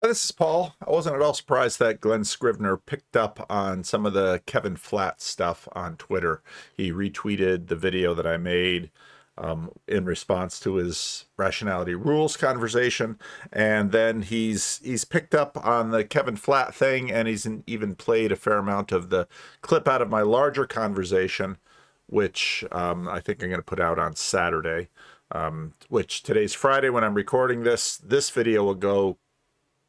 This is Paul. I wasn't at all surprised that Glenn Scrivener picked up on some of the Kevin Flat stuff on Twitter. He retweeted the video that I made in response to his Rationality Rules conversation, and then he's picked up on the Kevin Flat thing, and he's even played a fair amount of the clip out of my larger conversation, which I think I'm going to put out on Saturday. Which today's Friday when I'm recording this. This video will go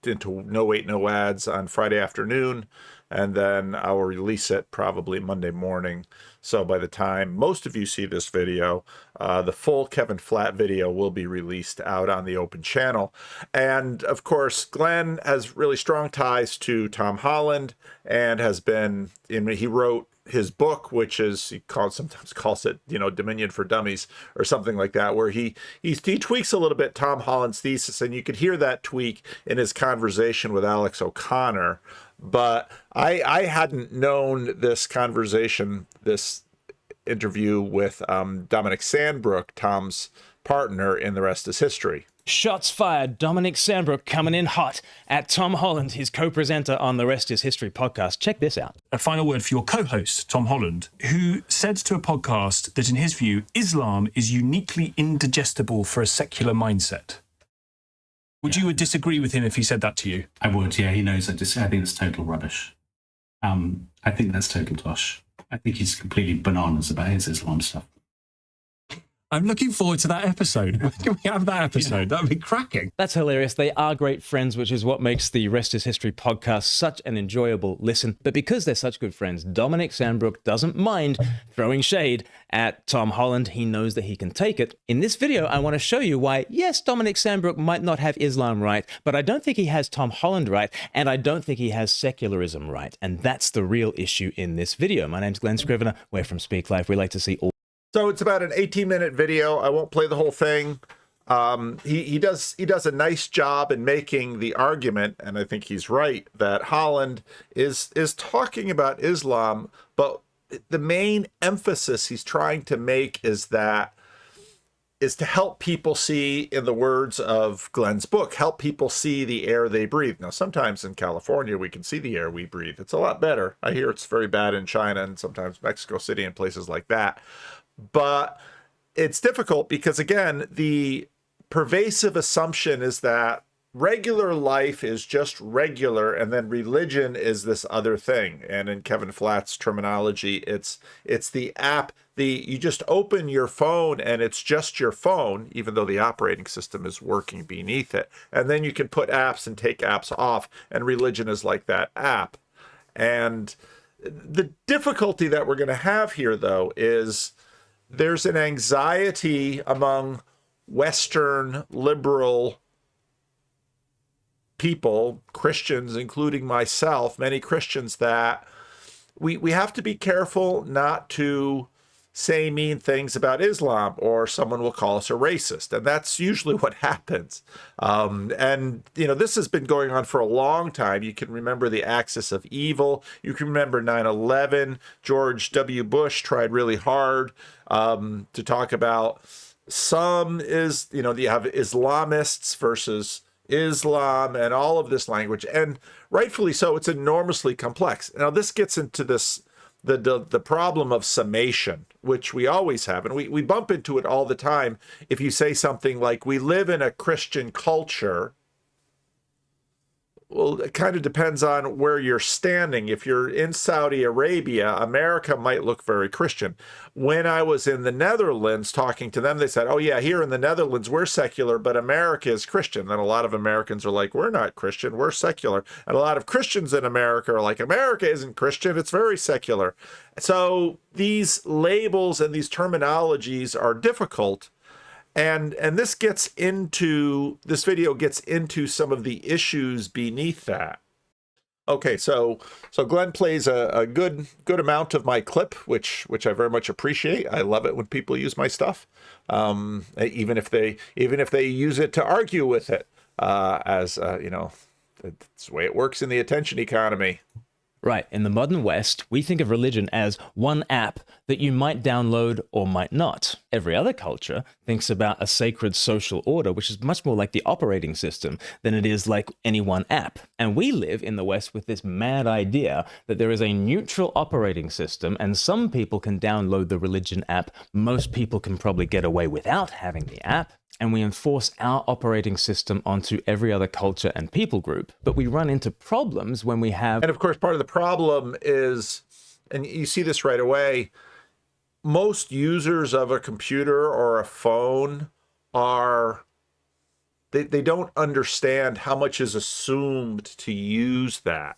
into No Wait, No Ads on Friday afternoon, and then I will release it probably Monday morning. So by the time most of you see this video, the full Kevin Flat video will be released out on the open channel. And of course, Glenn has really strong ties to Tom Holland and has been he wrote his book, which is sometimes calls it, Dominion for Dummies or something like that, where he tweaks a little bit Tom Holland's thesis, and you could hear that tweak in his conversation with Alex O'Connor. But I hadn't known this conversation, this interview with Dominic Sandbrook, Tom's partner in The Rest is History. Shots fired. Dominic Sandbrook coming in hot at Tom Holland, his co-presenter on The Rest is History podcast. Check this out. A final word for your co-host, Tom Holland, who said to a podcast that in his view, Islam is uniquely indigestible for a secular mindset. Would you disagree with him if he said that to you? I would, yeah. He knows I think it's total rubbish. I think that's total tosh. I think he's completely bananas about his Islam stuff. I'm looking forward to that episode. When can we have that episode? Yeah. That would be cracking. That's hilarious. They are great friends, which is what makes the Rest is History podcast such an enjoyable listen. But because they're such good friends, Dominic Sandbrook doesn't mind throwing shade at Tom Holland. He knows that he can take it. In this video, I want to show you why, yes, Dominic Sandbrook might not have Islam right, but I don't think he has Tom Holland right, and I don't think he has secularism right. And that's the real issue in this video. My name's Glenn Scrivener. We're from Speak Life. We like to see all. So it's about an 18-minute video. I won't play the whole thing. He does a nice job in making the argument, and I think he's right, that Holland is talking about Islam, but the main emphasis he's trying to make is to help people see, in the words of Glenn's book, help people see the air they breathe. Now, sometimes in California, we can see the air we breathe. It's a lot better. I hear it's very bad in China and sometimes Mexico City and places like that. But it's difficult because, again, the pervasive assumption is that regular life is just regular, and then religion is this other thing. And in Kevin Flat's terminology, it's the app. You just open your phone and it's just your phone, even though the operating system is working beneath it. And then you can put apps and take apps off, and religion is like that app. And the difficulty that we're going to have here, though, is there's an anxiety among Western liberal people, Christians, including myself, many Christians, that we have to be careful not to say mean things about Islam, or someone will call us a racist. And that's usually what happens. And this has been going on for a long time. You can remember the axis of evil. You can remember 9/11. George W. Bush tried really hard to talk about you have Islamists versus Islam and all of this language. And rightfully so, it's enormously complex. Now, this gets into the problem of summation, which we always have, and we bump into it all the time. If you say something like, we live in a Christian culture, well, it kind of depends on where you're standing. If you're in Saudi Arabia, America might look very Christian. When I was in the Netherlands talking to them, they said, oh yeah, here in the Netherlands, we're secular, but America is Christian. And a lot of Americans are like, we're not Christian, we're secular. And a lot of Christians in America are like, America isn't Christian, it's very secular. So these labels and these terminologies are difficult. And this video gets into some of the issues beneath that. Okay, so Glenn plays a good amount of my clip, which I very much appreciate. I love it when people use my stuff, even if they use it to argue with it, that's the way it works in the attention economy. Right. In the modern West, we think of religion as one app that you might download or might not. Every other culture thinks about a sacred social order, which is much more like the operating system than it is like any one app. And we live in the West with this mad idea that there is a neutral operating system, and some people can download the religion app. Most people can probably get away without having the app. And we enforce our operating system onto every other culture and people group. But we run into problems when we have... And of course, part of the problem is, and you see this right away, most users of a computer or a phone they don't understand how much is assumed to use that.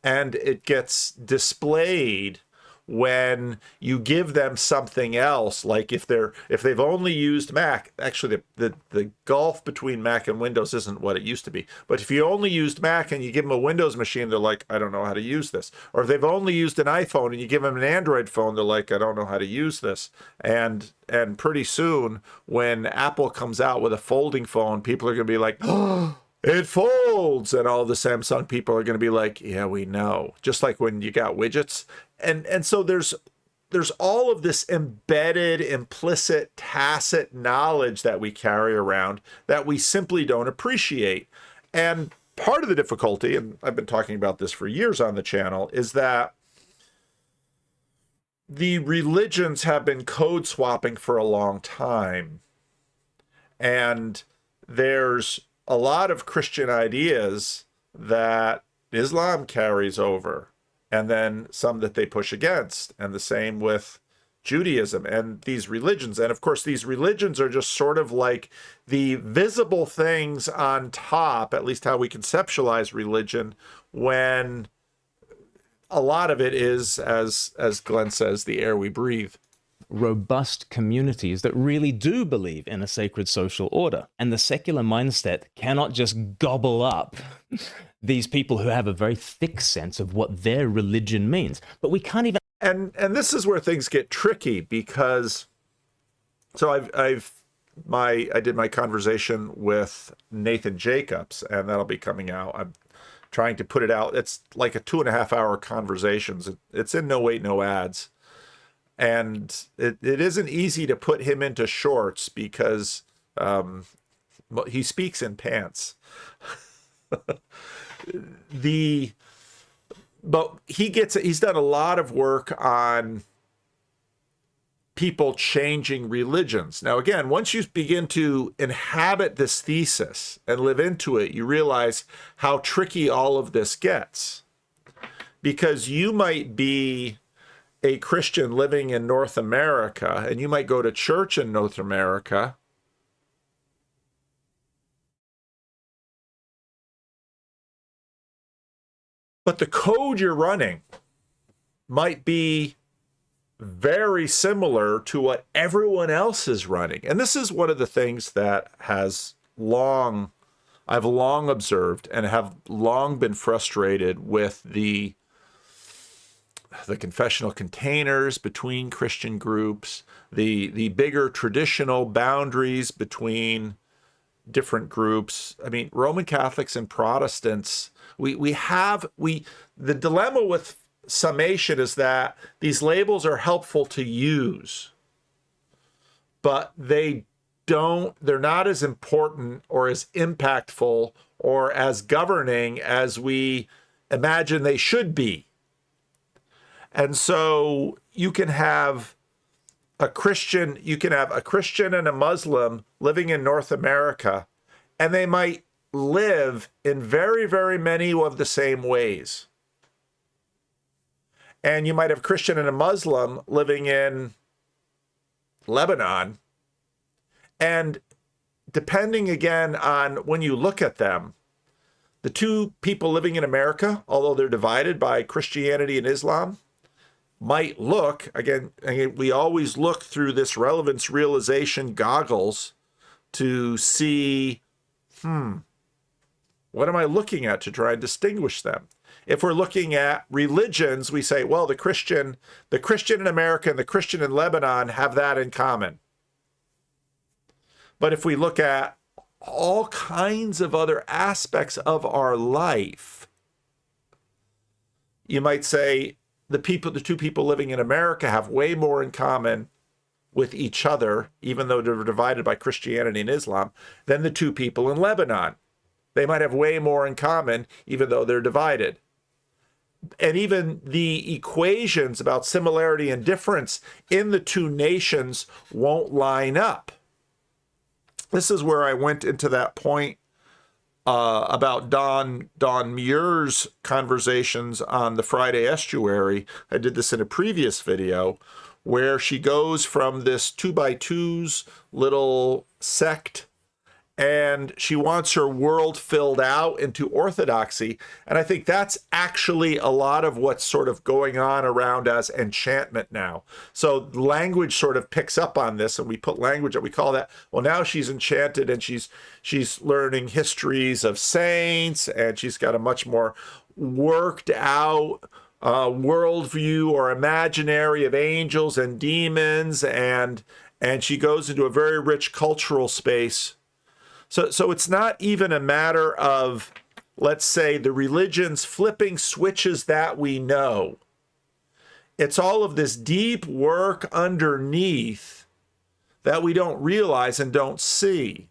And it gets displayed when you give them something else, like if they've only used Mac. Actually, the gulf between Mac and Windows isn't what it used to be. But if you only used Mac and you give them a Windows machine, they're like, I don't know how to use this. Or if they've only used an iPhone and you give them an Android phone, they're like, I don't know how to use this. And pretty soon, when Apple comes out with a folding phone, people are going to be like, oh, it folds. And all the Samsung people are going to be like, yeah, we know. Just like when you got widgets. And so there's all of this embedded, implicit, tacit knowledge that we carry around that we simply don't appreciate. And part of the difficulty, and I've been talking about this for years on the channel, is that the religions have been code swapping for a long time. And there's a lot of Christian ideas that Islam carries over, and then some that they push against, and the same with Judaism and these religions. And of course, these religions are just sort of like the visible things on top, at least how we conceptualize religion, when a lot of it is, as Glenn says, the air we breathe. Robust communities that really do believe in a sacred social order. And the secular mindset cannot just gobble up these people who have a very thick sense of what their religion means. But we can't even... And this is where things get tricky, because so I did my conversation with Nathan Jacobs, and that'll be coming out. I'm trying to put it out. It's like a 2.5-hour conversations. It's in No Wait, No Ads. And it isn't easy to put him into shorts because he speaks in pants. But he's done a lot of work on people changing religions. Now, again, once you begin to inhabit this thesis and live into it, you realize how tricky all of this gets. Because you might be a Christian living in North America, and you might go to church in North America, but the code you're running might be very similar to what everyone else is running. And this is one of the things that I've long observed and have long been frustrated with the confessional containers between Christian groups, the bigger traditional boundaries between different groups. I mean, Roman Catholics and Protestants, the dilemma with summation is that these labels are helpful to use, but they're not as important or as impactful or as governing as we imagine they should be. And so you can have a Christian and a Muslim living in North America, and they might live in very, very many of the same ways. And you might have a Christian and a Muslim living in Lebanon. And depending again on when you look at them, the two people living in America, although they're divided by Christianity and Islam, might look, again, we always look through this relevance realization goggles to see, what am I looking at to try and distinguish them? If we're looking at religions, we say, well, the Christian in America and the Christian in Lebanon have that in common. But if we look at all kinds of other aspects of our life, you might say the two people living in America have way more in common with each other, even though they're divided by Christianity and Islam, than the two people in Lebanon. They might have way more in common, even though they're divided. And even the equations about similarity and difference in the two nations won't line up. This is where I went into that point about Don Muir's conversations on the Friday Estuary. I did this in a previous video, where she goes from this 2x2's little sect, and she wants her world filled out into orthodoxy. And I think that's actually a lot of what's sort of going on around as enchantment now. So language sort of picks up on this, and we put language that we call that, well, now she's enchanted, and she's learning histories of saints, and she's got a much more worked out worldview or imaginary of angels and demons, and she goes into a very rich cultural space. So it's not even a matter of, let's say, the religions flipping switches that we know. It's all of this deep work underneath that we don't realize and don't see.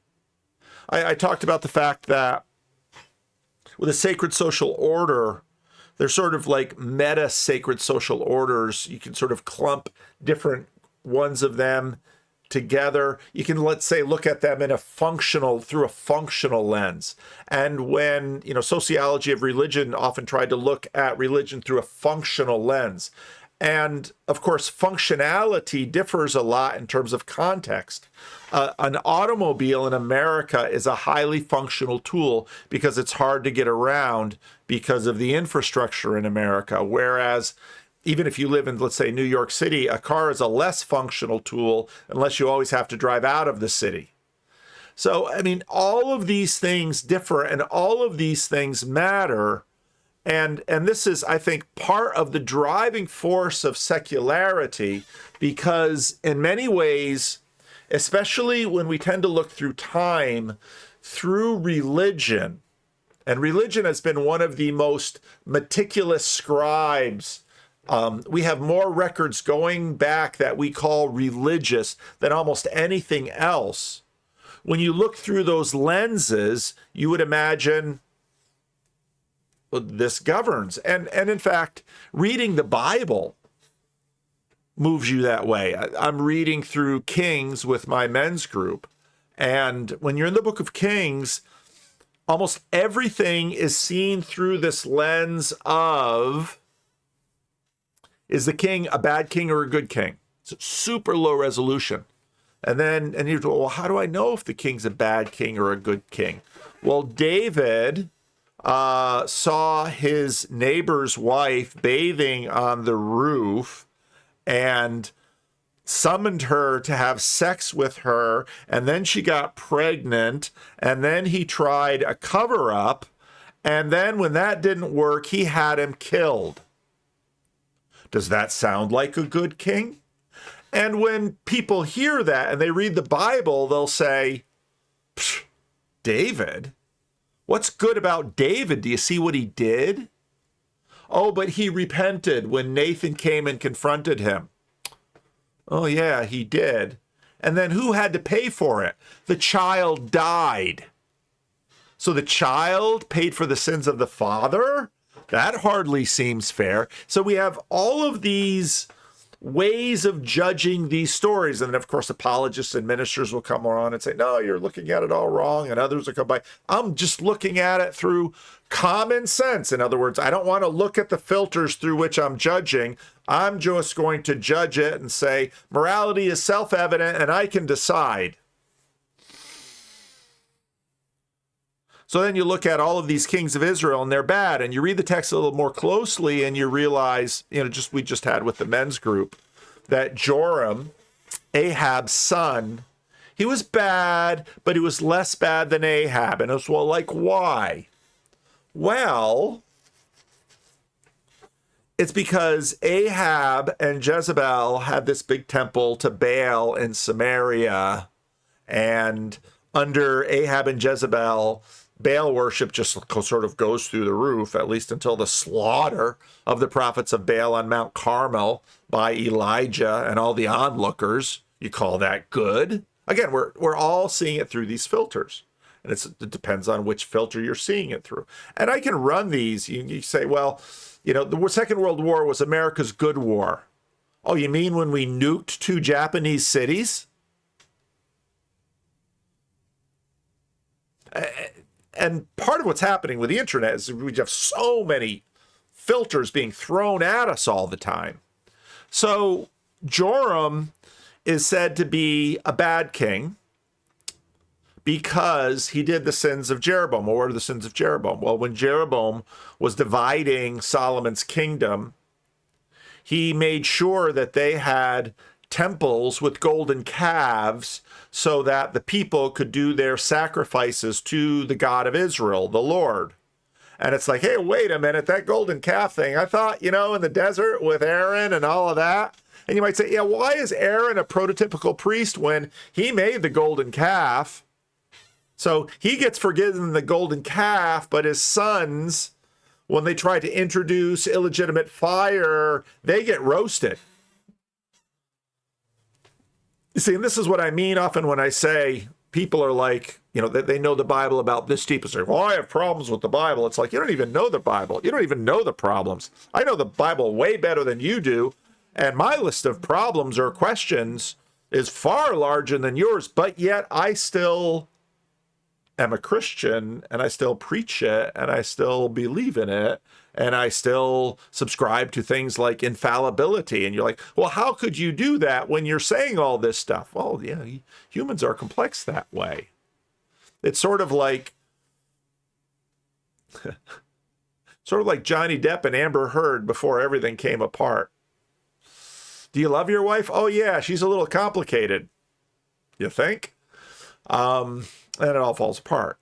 I talked about the fact that with a sacred social order, they're sort of like meta sacred social orders. You can sort of clump different ones of them together. You can, let's say, look at them in through a functional lens. And when, sociology of religion often tried to look at religion through a functional lens. And of course, functionality differs a lot in terms of context. An automobile in America is a highly functional tool because it's hard to get around because of the infrastructure in America. Whereas even if you live in, let's say, New York City, a car is a less functional tool unless you always have to drive out of the city. So, I mean, all of these things differ and all of these things matter. And this is, I think, part of the driving force of secularity, because in many ways, especially when we tend to look through time, through religion, and religion has been one of the most meticulous scribes. We have more records going back that we call religious than almost anything else. When you look through those lenses, you would imagine this governs. And in fact, reading the Bible moves you that way. I'm reading through Kings with my men's group. And when you're in the book of Kings, almost everything is seen through this lens of, is the king a bad king or a good king? It's super low resolution. And you go, well, how do I know if the king's a bad king or a good king? Well, David saw his neighbor's wife bathing on the roof and summoned her to have sex with her, and then she got pregnant, and then he tried a cover-up, and then when that didn't work, he had him killed. Does that sound like a good king? And when people hear that and they read the Bible, they'll say, David? What's good about David? Do you see what he did? Oh, but he repented when Nathan came and confronted him. Oh, yeah, he did. And then who had to pay for it? The child died. So the child paid for the sins of the father? That hardly seems fair. So we have all of these ways of judging these stories. And then, of course, apologists and ministers will come around and say, no, you're looking at it all wrong. And others will come by. I'm just looking at it through common sense. In other words, I don't want to look at the filters through which I'm judging. I'm just going to judge it and say, morality is self-evident and I can decide. So then you look at all of these kings of Israel and they're bad, and you read the text a little more closely and you realize, we just had with the men's group, that Joram, Ahab's son, he was bad, but he was less bad than Ahab. And it was, well, like, why? Well, it's because Ahab and Jezebel had this big temple to Baal in Samaria, and under Ahab and Jezebel, Baal worship just sort of goes through the roof, at least until the slaughter of the prophets of Baal on Mount Carmel by Elijah and all the onlookers. You call that good? Again, we're all seeing it through these filters. And it depends on which filter you're seeing it through. And I can run these. You say, well, the Second World War was America's good war. Oh, you mean when we nuked 2 Japanese cities? And part of what's happening with the internet is we have so many filters being thrown at us all the time. So Joram is said to be a bad king because he did the sins of Jeroboam. Well, what are the sins of Jeroboam? Well, when Jeroboam was dividing Solomon's kingdom, he made sure that they had temples with golden calves so that the people could do their sacrifices to the God of Israel, the Lord. And it's like, hey, wait a minute, that golden calf thing, I thought, in the desert with Aaron and all of that. And you might say, yeah, why is Aaron a prototypical priest when he made the golden calf? So he gets forgiven the golden calf, but his sons, when they try to introduce illegitimate fire, they get roasted. You see, and this is what I mean often when I say people are like, that they know the Bible about this deep and say, well, I have problems with the Bible. It's like, you don't even know the Bible. You don't even know the problems. I know the Bible way better than you do. And my list of problems or questions is far larger than yours, but yet I still am a Christian and I still preach it and I still believe in it and I still subscribe to things like infallibility. And you're like, well, how could you do that when you're saying all this stuff? Well, yeah, humans are complex that way. It's sort of like Johnny Depp and Amber Heard before everything came apart. Do you love your wife? Oh yeah, she's a little complicated. You think? And it all falls apart.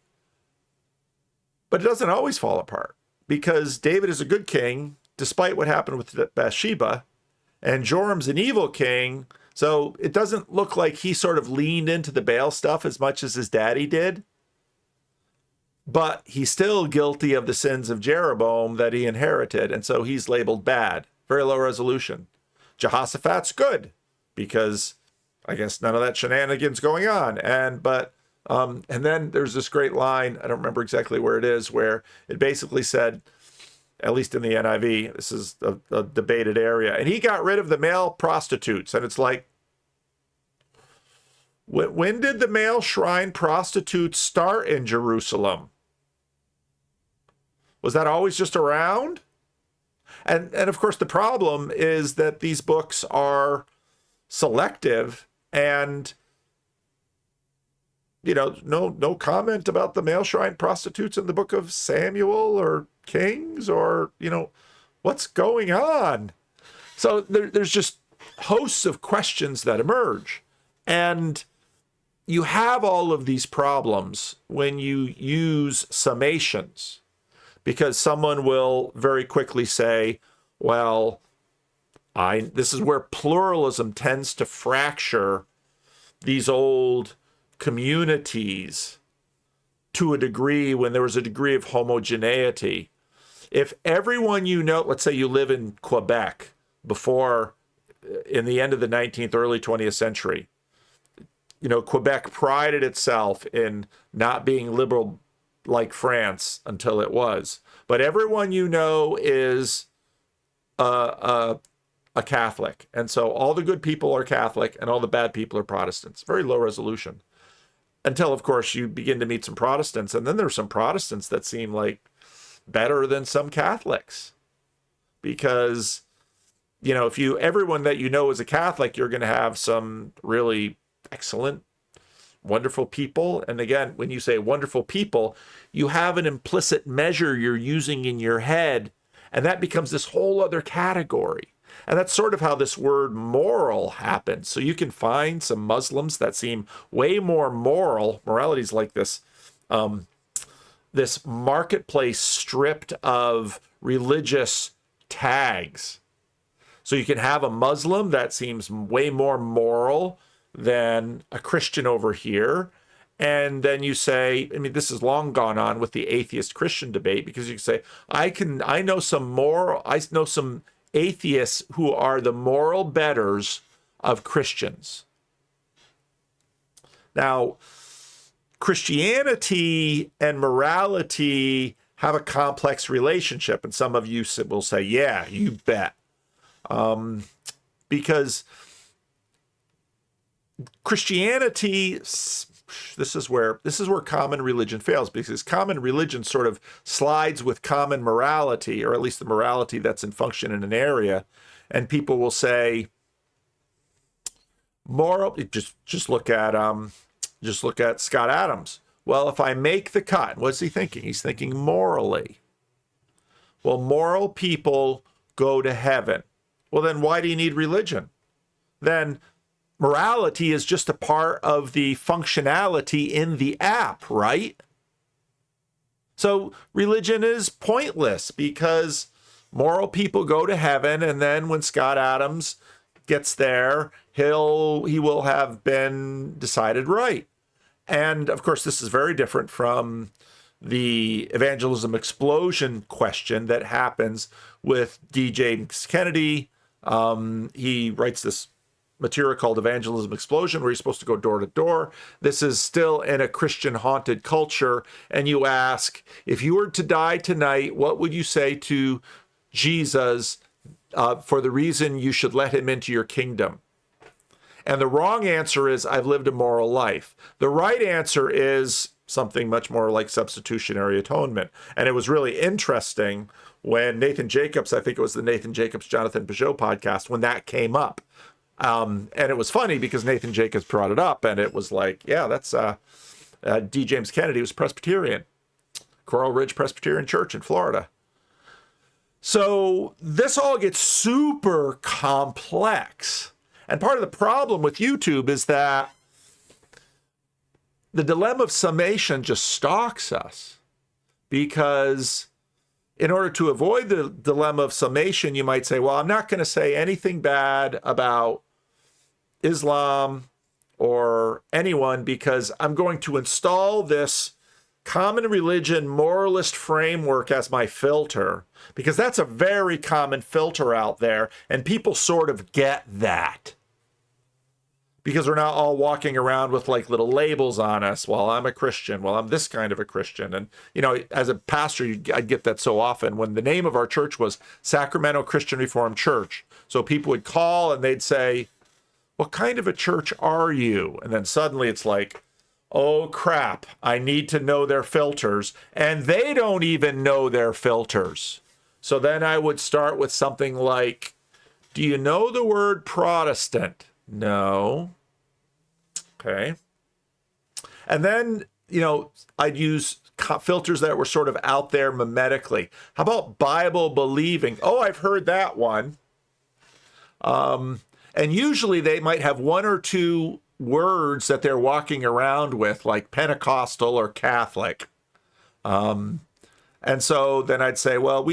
But it doesn't always fall apart because David is a good king, despite what happened with Bathsheba, and Joram's an evil king. So it doesn't look like he sort of leaned into the Baal stuff as much as his daddy did. But he's still guilty of the sins of Jeroboam that he inherited. And so he's labeled bad. Very low resolution. Jehoshaphat's good because I guess none of that shenanigans going on. And then there's this great line, I don't remember exactly where it is, where it basically said, at least in the NIV, this is a debated area, and he got rid of the male prostitutes. And it's like, when did the male shrine prostitutes start in Jerusalem? Was that always just around? And of course, the problem is that these books are selective and, no comment about the male shrine prostitutes in the book of Samuel or Kings or, what's going on? So there's just hosts of questions that emerge. And you have all of these problems when you use summations, because someone will very quickly say, well, this is where pluralism tends to fracture these old communities to a degree when there was a degree of homogeneity. If everyone let's say you live in Quebec in the end of the 19th, early 20th century, Quebec prided itself in not being liberal like France until it was. But everyone is a Catholic. And so all the good people are Catholic and all the bad people are Protestants. Very low resolution. Until, of course, you begin to meet some Protestants. And then there's some Protestants that seem like better than some Catholics. Because, if everyone that is a Catholic, you're going to have some really excellent, wonderful people. And again, when you say wonderful people, you have an implicit measure you're using in your head, and that becomes this whole other category. And that's sort of how this word moral happens. So you can find some Muslims that seem way more moral. Morality is like this, this marketplace stripped of religious tags. So you can have a Muslim that seems way more moral than a Christian over here. And then you say, I mean, this is long gone on with the atheist Christian debate, because you can say, I know some atheists who are the moral betters of Christians. Now, Christianity and morality have a complex relationship, and some of you will say, yeah, you bet. Because Christianity, this is where common religion fails, because common religion sort of slides with common morality, or at least the morality that's in function in an area, and people will say, just look at Scott Adams. Well, if I make the cut, what's he thinking? He's thinking morally. Well, moral people go to heaven. Well, then why do you need religion? Then morality is just a part of the functionality in the app, right? So religion is pointless, because moral people go to heaven, and then when Scott Adams gets there, he will have been decided right. And of course, this is very different from the evangelism explosion question that happens with D. James Kennedy. He writes this material called Evangelism Explosion, where he's supposed to go door to door. This is still in a Christian haunted culture. And you ask, if you were to die tonight, what would you say to Jesus for the reason you should let him into your kingdom? And the wrong answer is, I've lived a moral life. The right answer is something much more like substitutionary atonement. And it was really interesting when Nathan Jacobs, I think it was the Nathan Jacobs, Jonathan Peugeot podcast, when that came up. And it was funny because Nathan Jacobs brought it up, and it was like, yeah, that's D. James Kennedy was Presbyterian, Coral Ridge Presbyterian Church in Florida. So this all gets super complex. And part of the problem with YouTube is that the dilemma of summation just stalks us, because in order to avoid the dilemma of summation, you might say, well, I'm not going to say anything bad about Islam or anyone, because I'm going to install this common religion moralist framework as my filter, because that's a very common filter out there, and people sort of get that. Because we're not all walking around with like little labels on us. Well, I'm a Christian. Well, I'm this kind of a Christian. And, you know, as a pastor, I'd get that so often when the name of our church was Sacramento Christian Reformed Church. So people would call and they'd say, what kind of a church are you? And then suddenly it's like, oh, crap, I need to know their filters. And they don't even know their filters. So then I would start with something like, do you know the word Protestant? No. Okay. And then, you know, I'd use filters that were sort of out there mimetically. How about Bible believing? Oh, I've heard that one. And usually they might have one or two words that they're walking around with, like Pentecostal or Catholic. And so then I'd say, well,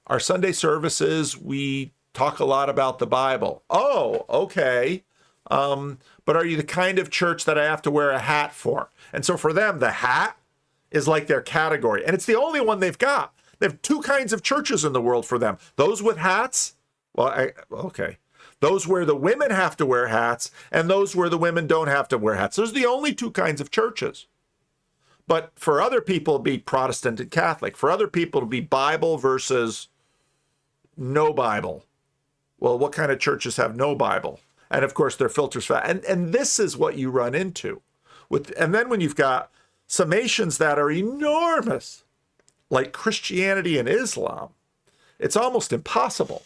our Sunday services, we talk a lot about the Bible. Oh, okay. But are you the kind of church that I have to wear a hat for? And so for them, the hat is like their category. And it's the only one they've got. They have two kinds of churches in the world for them. Those with hats, well, okay. Those where the women have to wear hats, and those where the women don't have to wear hats. Those are the only two kinds of churches. But for other people, it'd be Protestant and Catholic. For other people, it'd be Bible versus no Bible. Well, what kind of churches have no Bible? And of course, their filters. And this is what you run into. And then when you've got summations that are enormous, like Christianity and Islam, it's almost impossible.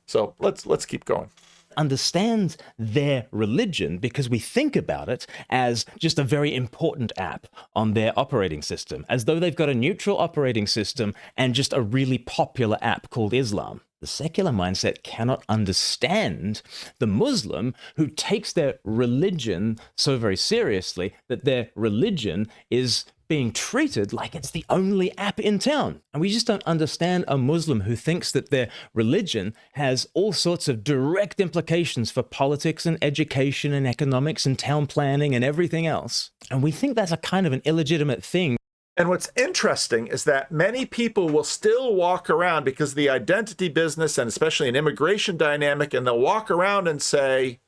So let's keep going. Understands their religion because we think about it as just a very important app on their operating system, as though they've got a neutral operating system and just a really popular app called Islam. The secular mindset cannot understand the Muslim who takes their religion so very seriously that their religion is being treated like it's the only app in town. And we just don't understand a Muslim who thinks that their religion has all sorts of direct implications for politics and education and economics and town planning and everything else. And we think that's a kind of an illegitimate thing. And what's interesting is that many people will still walk around because of the identity business and especially an immigration dynamic, and they'll walk around and say,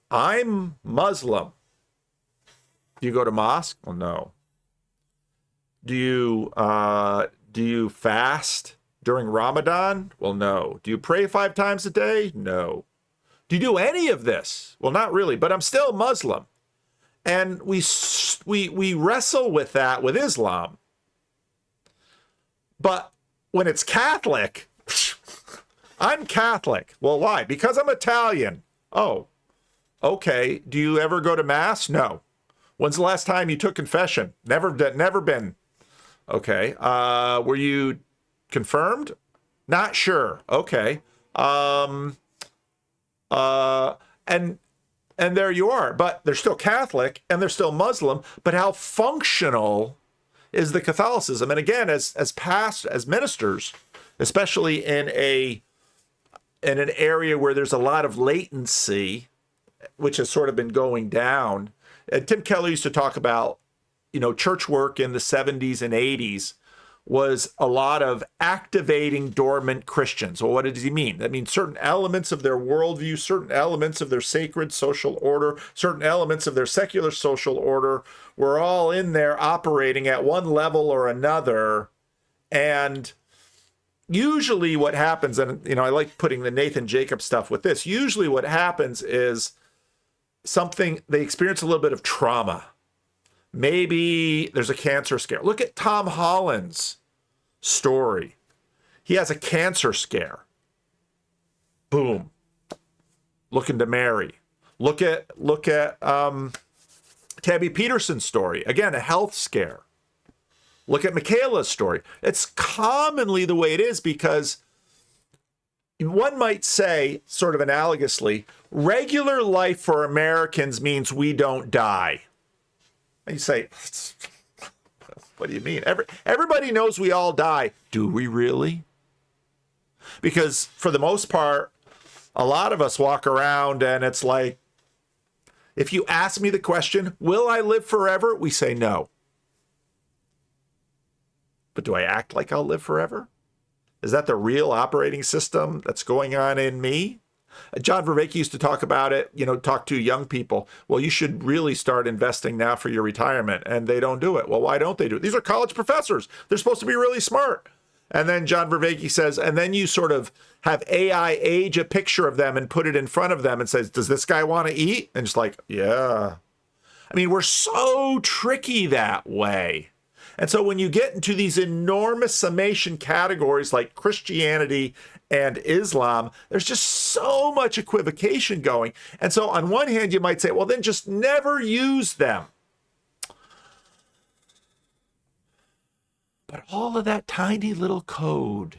I'm Muslim. Do you go to mosque? Well, no. Do you fast during Ramadan? Well, no. Do you pray 5 times a day? No. Do you do any of this? Well, not really, but I'm still Muslim. And we wrestle with that with Islam. But when it's Catholic, I'm Catholic. Well, why? Because I'm Italian. Oh, okay. Do you ever go to mass? No. When's the last time you took confession? Never been. Okay. Were you confirmed? Not sure. Okay. And there you are. But they're still Catholic and they're still Muslim. But how functional is the Catholicism? And again, as ministers, especially in an area where there's a lot of latency, which has sort of been going down. And Tim Keller used to talk about, church work in the 70s and 80s was a lot of activating dormant Christians. Well, what does he mean? That means certain elements of their worldview, certain elements of their sacred social order, certain elements of their secular social order were all in there operating at one level or another. And usually what happens, and I like putting the Nathan Jacob stuff with this, usually what happens is they experience a little bit of trauma. Maybe there's a cancer scare. Look at Tom Holland's story. He has a cancer scare. Boom. Looking to marry. Look at Tabby Peterson's story. Again, a health scare. Look at Michaela's story. It's commonly the way it is because one might say, sort of analogously, regular life for Americans means we don't die. And you say, what do you mean? Everybody knows we all die. Do we really? Because for the most part, a lot of us walk around and it's like, if you ask me the question, will I live forever? We say no. But do I act like I'll live forever? Is that the real operating system that's going on in me? John Vervaeke used to talk about it, talk to young people. Well, you should really start investing now for your retirement. And they don't do it. Well, why don't they do it? These are college professors. They're supposed to be really smart. And then John Vervaeke says, and then you sort of have AI age a picture of them and put it in front of them and says, does this guy want to eat? And it's like, yeah. I mean, we're so tricky that way. And so when you get into these enormous summation categories like Christianity and Islam, there's just so much equivocation going. And so on one hand, you might say, well, then just never use them. But all of that tiny little code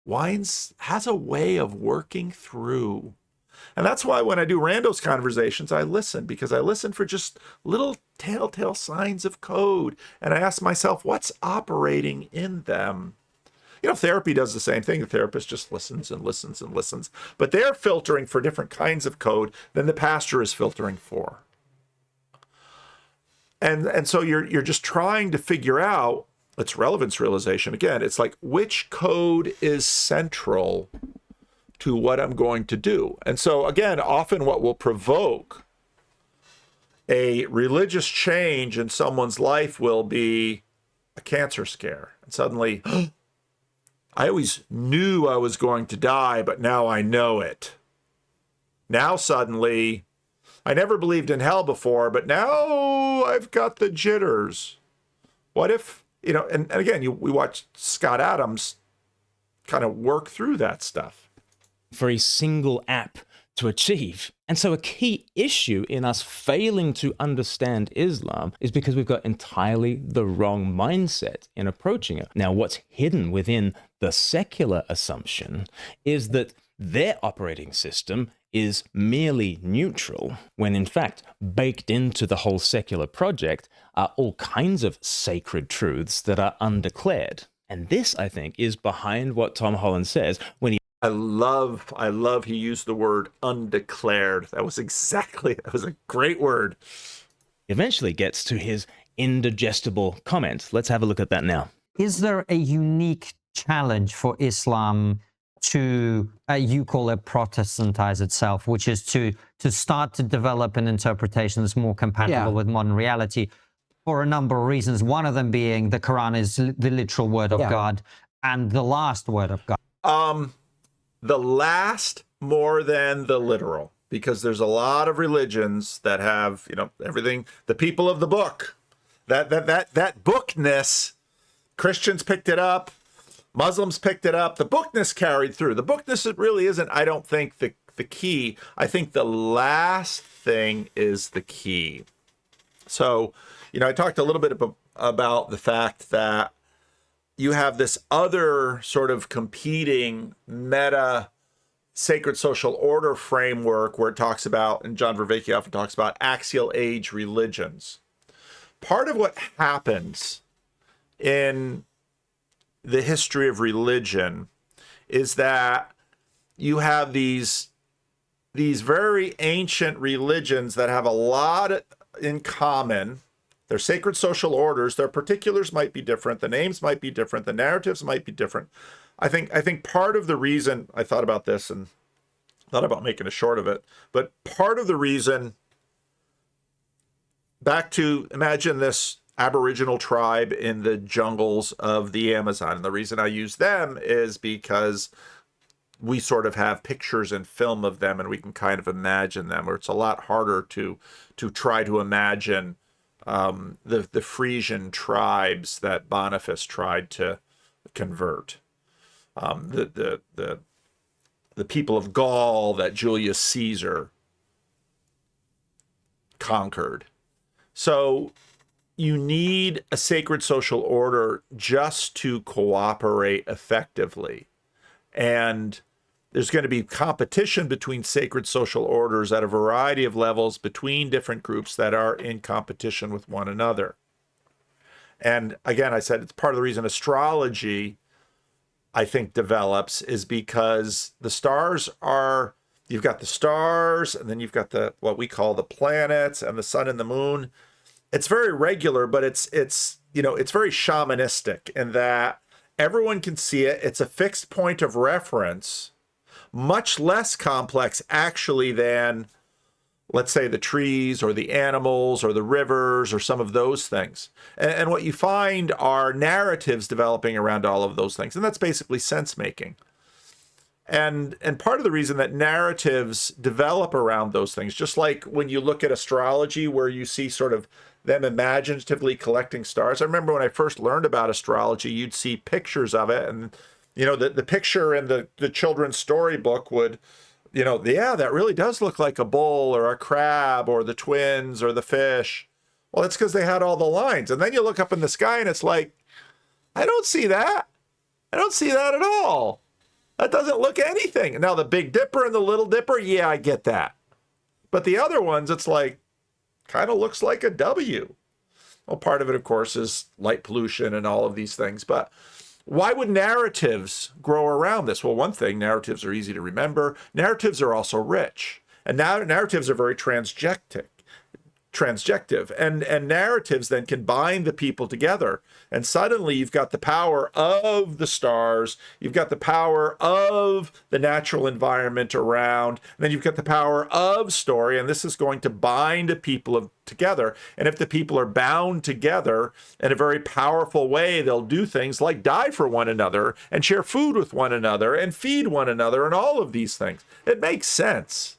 has a way of working through. And that's why when I do Randos conversations, I listen, because I listen for just little telltale signs of code. And I ask myself, what's operating in them? Therapy does the same thing. The therapist just listens and listens and listens. But they're filtering for different kinds of code than the pastor is filtering for. And so you're just trying to figure out, it's relevance realization. Again, it's like, which code is central to what I'm going to do? And so again, often what will provoke a religious change in someone's life will be a cancer scare. And suddenly, I always knew I was going to die, but now I know it. Now suddenly, I never believed in hell before, but now I've got the jitters. What if, and again, we watch Scott Adams kind of work through that stuff. For a single app to achieve. And so a key issue in us failing to understand Islam is because we've got entirely the wrong mindset in approaching it. Now, what's hidden within the secular assumption is that their operating system is merely neutral, when in fact, baked into the whole secular project are all kinds of sacred truths that are undeclared. And this, I think, is behind what Tom Holland says when he I love he used the word undeclared. That was a great word. eventually gets to his indigestible comment. Let's have a look at that now. Is there a unique challenge for Islam to, you call it Protestantize itself, which is to start to develop an interpretation that's more compatible with modern reality for a number of reasons. One of them being the Quran is the literal word of God and the last word of God. The last more than the literal, because there's a lot of religions that have, everything, the people of the book, that bookness, Christians picked it up, Muslims picked it up, the bookness carried through. The bookness, it really isn't, I don't think, the key. I think the last thing is the key. So, I talked a little bit about the fact that you have this other sort of competing meta sacred social order framework where it talks about, and John Vervaeke often talks about, axial age religions. Part of what happens in the history of religion is that you have these very ancient religions that have a lot in common. Their sacred social orders, their particulars might be different, the names might be different, the narratives might be different. I think part of the reason I thought about this and thought about making a short of it, but part of the reason, back to imagine this Aboriginal tribe in the jungles of the Amazon. And the reason I use them is because we sort of have pictures and film of them and we can kind of imagine them, or it's a lot harder to try to imagine the Frisian tribes that Boniface tried to convert, the people of Gaul that Julius Caesar conquered. So you need a sacred social order just to cooperate effectively. And there's going to be competition between sacred social orders at a variety of levels between different groups that are in competition with one another. And again, I said it's part of the reason astrology, I think, develops is because the stars are, you've got the stars and then you've got what we call the planets and the sun and the moon. It's very regular, but it's very shamanistic in that everyone can see it. It's a fixed point of reference, much less complex actually than, let's say, the trees or the animals or the rivers or some of those things. And what you find are narratives developing around all of those things. And that's basically sense making. And part of the reason that narratives develop around those things, just like when you look at astrology where you see sort of them imaginatively collecting stars. I remember when I first learned about astrology, you'd see pictures of it. And, the picture in the children's storybook would, that really does look like a bull or a crab or the twins or the fish. Well, it's because they had all the lines. And then you look up in the sky and it's like, I don't see that. I don't see that at all. That doesn't look anything. Now the Big Dipper and the Little Dipper, yeah, I get that. But the other ones, it's like, kind of looks like a W. Well, part of it, of course, is light pollution and all of these things. But why would narratives grow around this? Well, one thing, narratives are easy to remember. Narratives are also rich. And now narratives are very transjective. And narratives then can bind the people together. And suddenly you've got the power of the stars, you've got the power of the natural environment around, and then you've got the power of story, and this is going to bind people together. And if the people are bound together in a very powerful way, they'll do things like die for one another and share food with one another and feed one another and all of these things. It makes sense.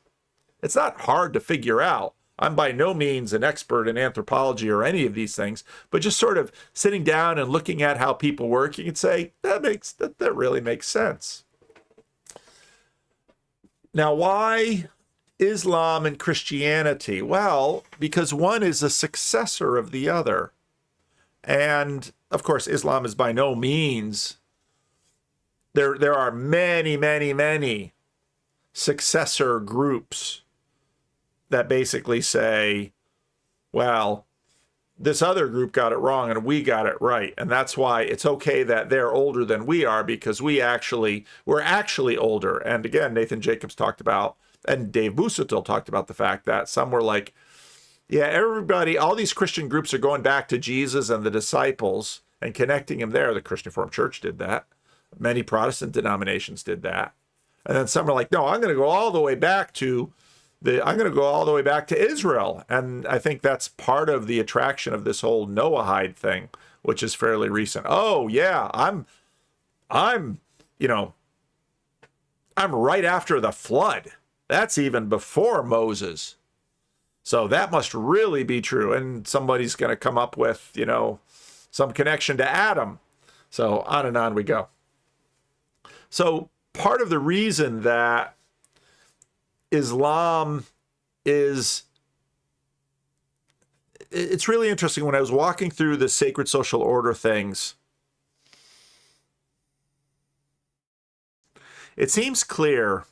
It's not hard to figure out. I'm by no means an expert in anthropology or any of these things, but just sort of sitting down and looking at how people work, you can say, that really makes sense. Now, why Islam and Christianity? Well, because one is a successor of the other. And of course, Islam is by no means, there are many, many, many successor groups that basically say, well, this other group got it wrong and we got it right. And that's why it's okay that they're older than we are, because we're actually older. And again, Nathan Jacobs talked about, and Dave Busatil talked about the fact that some were like, yeah, everybody, all these Christian groups are going back to Jesus and the disciples and connecting him there. The Christian Reformed Church did that. Many Protestant denominations did that. And then some are like, no, I'm going to go all the way back to Israel. And I think that's part of the attraction of this whole Noahide thing, which is fairly recent. Oh yeah, I'm right after the flood. That's even before Moses. So that must really be true. And somebody's going to come up with, some connection to Adam. So on and on we go. So part of the reason that Islam it's really interesting. When I was walking through the sacred social order things, it seems clear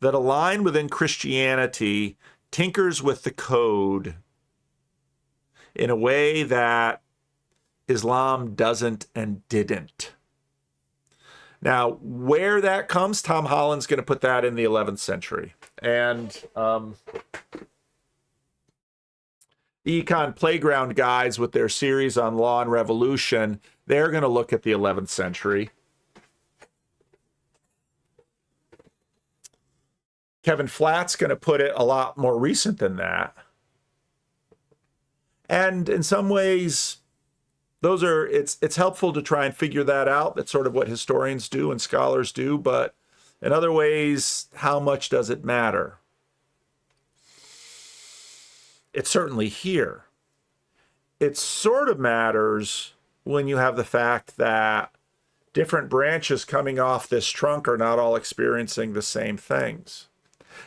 that a line within Christianity tinkers with the code in a way that Islam doesn't and didn't. Now, where that comes, Tom Holland's going to put that in the 11th century. And the Econ Playground guys with their series on law and revolution, they're going to look at the 11th century. Kevin Flatt's going to put it a lot more recent than that. And in some ways, it's helpful to try and figure that out. That's sort of what historians do and scholars do. But in other ways, how much does it matter? It's certainly here. It sort of matters when you have the fact that different branches coming off this trunk are not all experiencing the same things.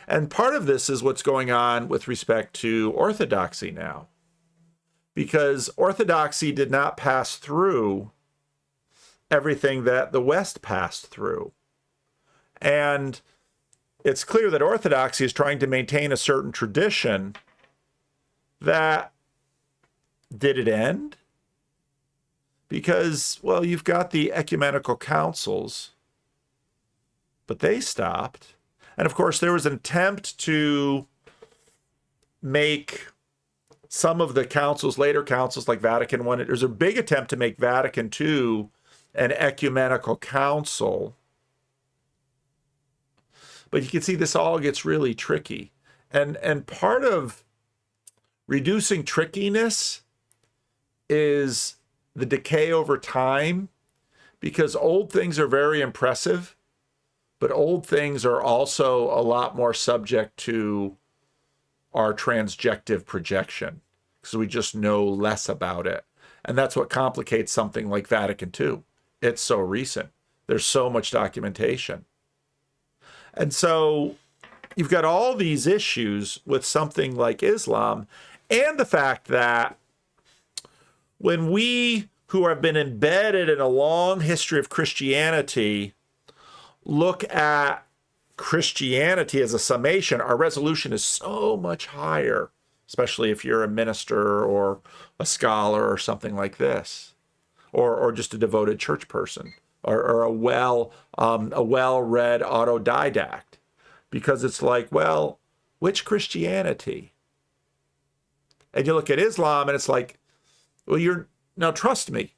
And part of this is what's going on with respect to Orthodoxy now. Because Orthodoxy did not pass through everything that the West passed through. And it's clear that Orthodoxy is trying to maintain a certain tradition that, did it end? Because, well, you've got the ecumenical councils, but they stopped. And of course, there was an attempt to make some of the councils, later councils like Vatican I, there's a big attempt to make Vatican II an ecumenical council. But you can see this all gets really tricky. And part of reducing trickiness is the decay over time, because old things are very impressive, but old things are also a lot more subject to our transjective projection, because we just know less about it. And that's what complicates something like Vatican II. It's so recent. There's so much documentation. And so you've got all these issues with something like Islam, and the fact that when we who have been embedded in a long history of Christianity look at Christianity as a summation, our resolution is so much higher, especially if you're a minister or a scholar or something like this, or just a devoted church person, or a well-read autodidact, because it's like, well, which Christianity? And you look at Islam and it's like, well, now trust me,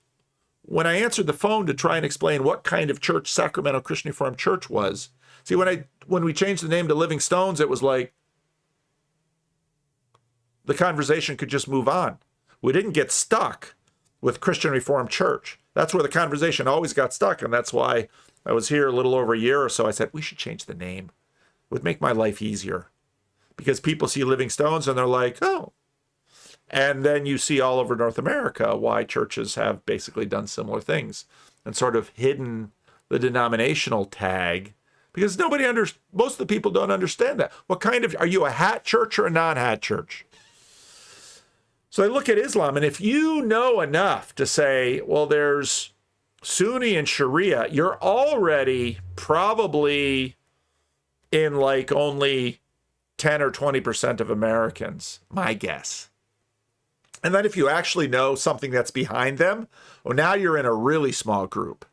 when I answered the phone to try and explain what kind of church Sacramento Christian Reformed Church was, see, when we changed the name to Living Stones, it was like the conversation could just move on. We didn't get stuck with Christian Reformed Church. That's where the conversation always got stuck, and that's why I was here a little over a year or so. I said, we should change the name. It would make my life easier, because people see Living Stones and they're like, oh. And then you see all over North America why churches have basically done similar things and sort of hidden the denominational tag, because most of the people don't understand that. What kind of, are you a hat church or a non-hat church? So I look at Islam, and if you know enough to say, well, there's Sunni and Sharia, you're already probably in like only 10 or 20% of Americans, my guess. And then if you actually know something that's behind them, well, now you're in a really small group.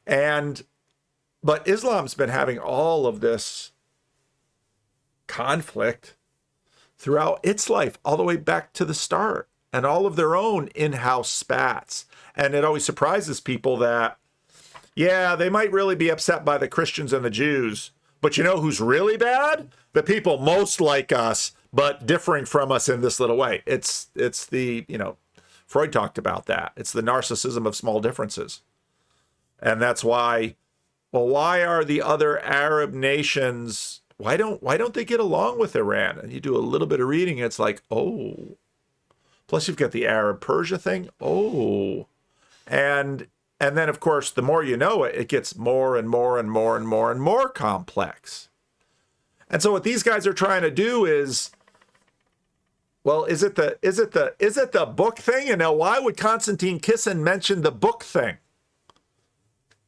But Islam's been having all of this conflict throughout its life, all the way back to the start, and all of their own in-house spats. And it always surprises people that, yeah, they might really be upset by the Christians and the Jews, but you know who's really bad? The people most like us, but differing from us in this little way. It's the, Freud talked about that. It's the narcissism of small differences. And that's why, well, why are the other Arab nations, why don't they get along with Iran? And you do a little bit of reading, it's like, oh. Plus you've got the Arab-Persia thing. Oh. And then, of course, the more you know it, it gets more and more and more and more and more complex. And so what these guys are trying to do is, well, is it the book thing? And now why would Konstantin Kisin mention the book thing?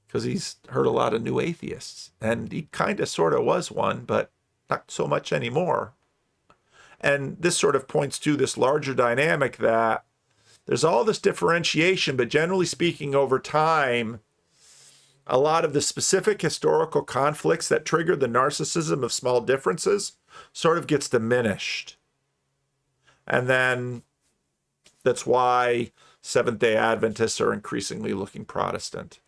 Because he's heard a lot of new atheists. And he kind of sort of was one, but not so much anymore. And this sort of points to this larger dynamic that there's all this differentiation, but generally speaking, over time, a lot of the specific historical conflicts that trigger the narcissism of small differences sort of gets diminished. And then that's why Seventh-day Adventists are increasingly looking Protestant.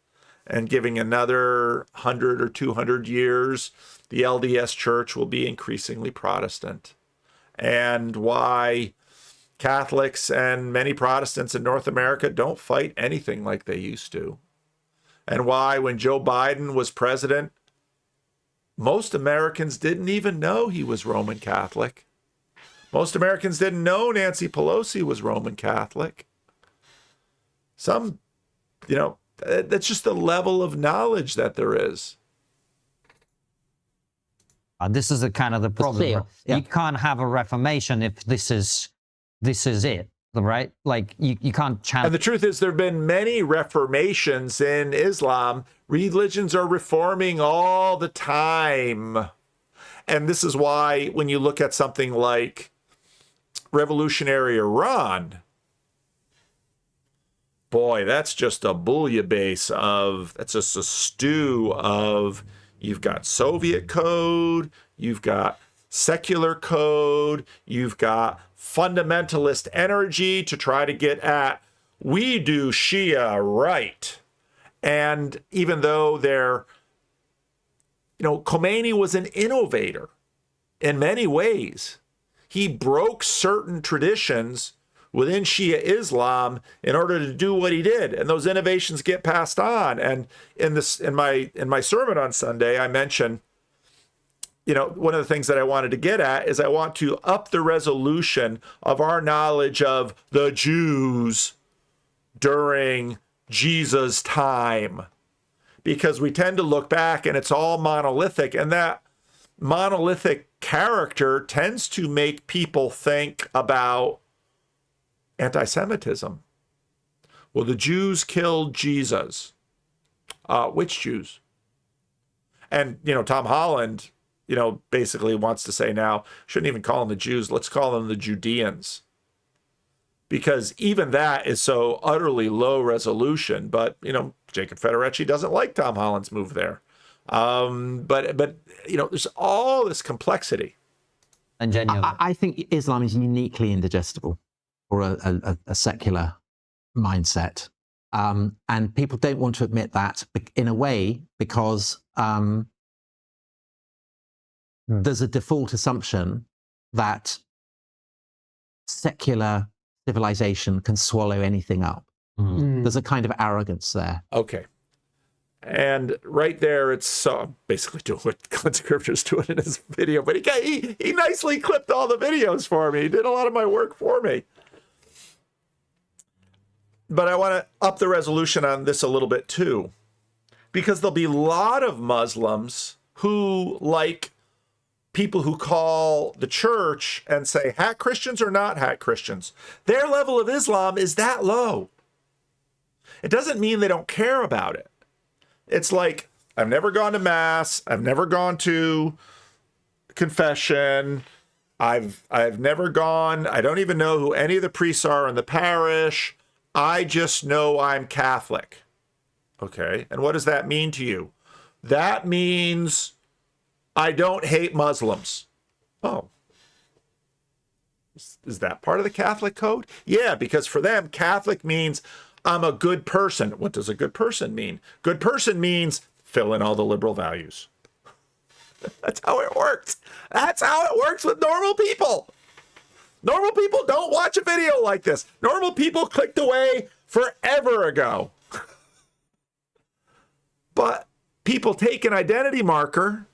And giving another 100 or 200 years, the LDS Church will be increasingly Protestant. And why Catholics and many Protestants in North America don't fight anything like they used to. And why, when Joe Biden was president, most Americans didn't even know he was Roman Catholic. Most Americans didn't know Nancy Pelosi was Roman Catholic. Some, that's just the level of knowledge that there is. This is the kind of the problem. seal, yeah. You can't have a reformation if this is it, right? Like you can't challenge. And the truth is, there have been many reformations in Islam. Religions are reforming all the time. And this is why when you look at something like revolutionary Iran, boy, that's just a bouillabaisse that's just a stew of, you've got Soviet code, you've got secular code, you've got fundamentalist energy to try to get at, we do Shia right. And even though Khomeini was an innovator in many ways. He broke certain traditions within Shia Islam in order to do what he did, and those innovations get passed on. And in my sermon on Sunday, I mentioned, one of the things that I wanted to get at is I want to up the resolution of our knowledge of the Jews during Jesus' time, because we tend to look back and it's all monolithic, and that monolithic character tends to make people think about anti-Semitism. Well, the Jews killed Jesus. Which Jews? And, Tom Holland, basically wants to say now, shouldn't even call them the Jews, let's call them the Judeans. Because even that is so utterly low resolution. But, Jacob Federici doesn't like Tom Holland's move there. But there's all this complexity. And genuinely. I think Islam is uniquely indigestible for a secular mindset. And people don't want to admit that in a way because there's a default assumption that secular civilization can swallow anything up. There's a kind of arrogance there. Okay. And right there, it's basically doing what Glenn Scrivener's doing in his video. But he nicely clipped all the videos for me. He did a lot of my work for me. But I want to up the resolution on this a little bit too, because there'll be a lot of Muslims who, like people who call the church and say hat Christians or not hat Christians, their level of Islam is that low. It doesn't mean they don't care about it. It's like, I've never gone to mass. I've never gone to confession. I've never gone. I don't even know who any of the priests are in the parish. I just know I'm Catholic. Okay. And what does that mean to you? That means I don't hate Muslims. Oh. Is that part of the Catholic code? Yeah, because for them, Catholic means I'm a good person. What does a good person mean? Good person means fill in all the liberal values. That's how it works. That's how it works with normal people. Normal people don't watch a video like this. Normal people clicked away forever ago. But people take an identity marker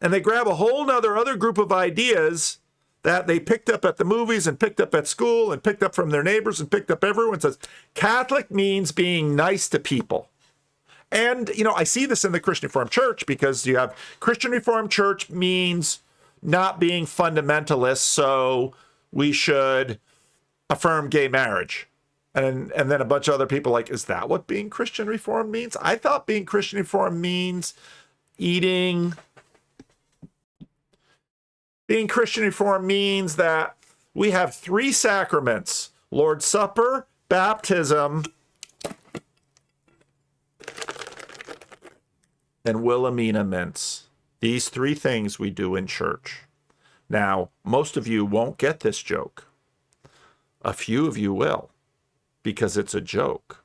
and they grab a whole nother other group of ideas that they picked up at the movies and picked up at school and picked up from their neighbors and picked up everywhere and says, Catholic means being nice to people. And, you know, I see this in the Christian Reformed Church because you have Christian Reformed Church means not being fundamentalist, so we should affirm gay marriage. And then a bunch of other people like, is that what being Christian Reformed means? I thought being Christian Reformed means eating. Being Christian Reformed means that we have 3 sacraments: Lord's Supper, baptism, and Wilhelmina mints. These 3 things we do in church. Now, most of you won't get this joke. A few of you will, because it's a joke.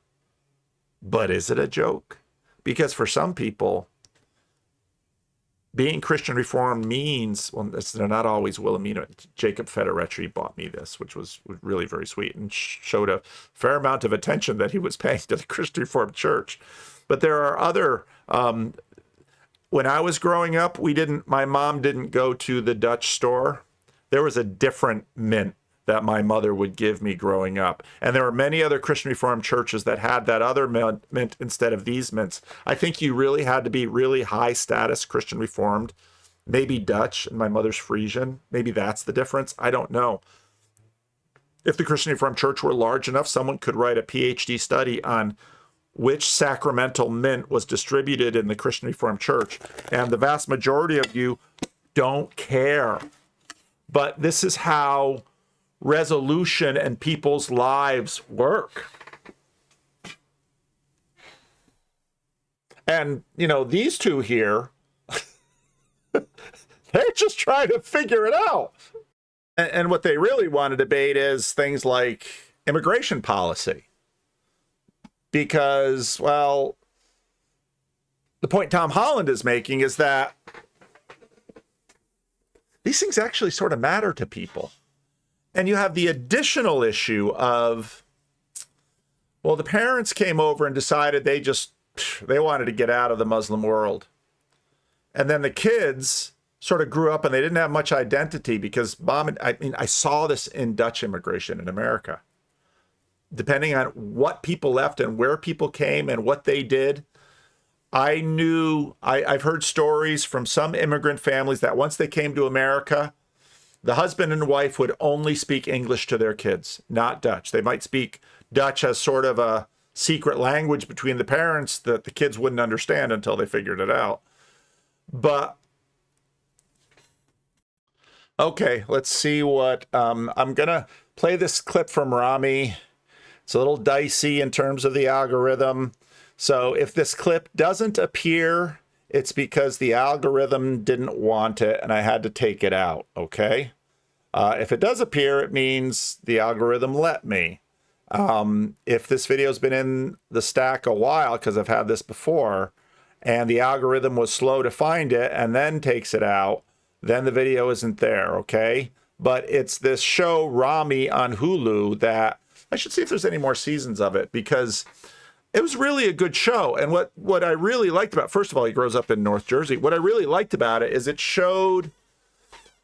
But is it a joke? Because for some people, being Christian Reformed means, well, they're not always Wilhelmina. Jacob Federetri bought me this, which was really very sweet and showed a fair amount of attention that he was paying to the Christian Reformed Church. But there are other, when I was growing up, my mom didn't go to the Dutch store. There was a different mint that my mother would give me growing up. And there were many other Christian Reformed churches that had that other mint instead of these mints. I think you really had to be really high status Christian Reformed, maybe Dutch, and my mother's Frisian. Maybe that's the difference. I don't know. If the Christian Reformed Church were large enough, someone could write a PhD study on which sacramental mint was distributed in the Christian Reformed Church. And the vast majority of you don't care. But this is how resolution and people's lives work. And, you know, these two here, they're just trying to figure it out. And what they really want to debate is things like immigration policy. Because, well, the point Tom Holland is making is that these things actually sort of matter to people. And you have the additional issue of, well, the parents came over and decided they wanted to get out of the Muslim world. And then the kids sort of grew up and they didn't have much identity because I saw this in Dutch immigration in America. Depending on what people left and where people came and what they did, I've heard stories from some immigrant families that once they came to America, the husband and wife would only speak English to their kids, not Dutch. They might speak Dutch as sort of a secret language between the parents that the kids wouldn't understand until they figured it out. But, okay, let's see what, I'm going to play this clip from Ramy. It's a little dicey in terms of the algorithm. So if this clip doesn't appear, it's because the algorithm didn't want it and I had to take it out, okay? If it does appear, it means the algorithm let me. If this video's been in the stack a while, because I've had this before, and the algorithm was slow to find it and then takes it out, then the video isn't there, okay? But it's this show, Ramy, on Hulu that I should see if there's any more seasons of it, because it was really a good show. And what I really liked about, first of all, he grows up in North Jersey. What I really liked about it is it showed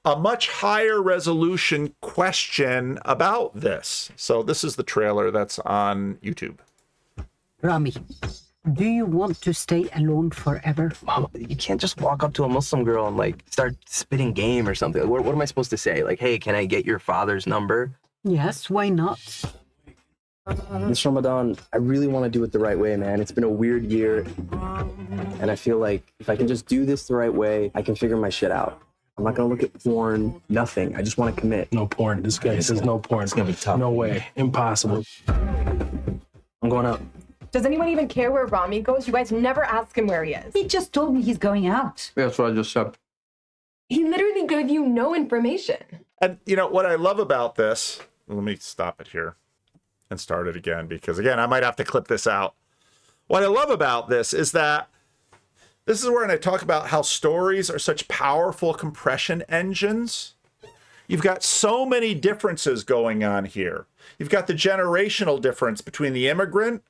a much higher resolution question about this. So this is the trailer that's on YouTube. Ramy, do you want to stay alone forever? Mom, you can't just walk up to a Muslim girl and like start spitting game or something. What am I supposed to say? Like, hey, can I get your father's number? Yes, why not? This Ramadan, I really want to do it the right way, man. It's been a weird year. And I feel like if I can just do this the right way, I can figure my shit out. I'm not gonna look at porn, nothing. I just want to commit. No porn. This guy says no porn. It's gonna be tough. No way. Impossible. I'm going up. Does anyone even care where Ramy goes? You guys never ask him where he is. He just told me he's going out. Yeah, that's what I just said. He literally gave you no information. And you know what I love about this? Let me stop it here and start it again, because again, I might have to clip this out. What I love about this is that this is where I talk about how stories are such powerful compression engines. You've got so many differences going on here. You've got the generational difference between the immigrant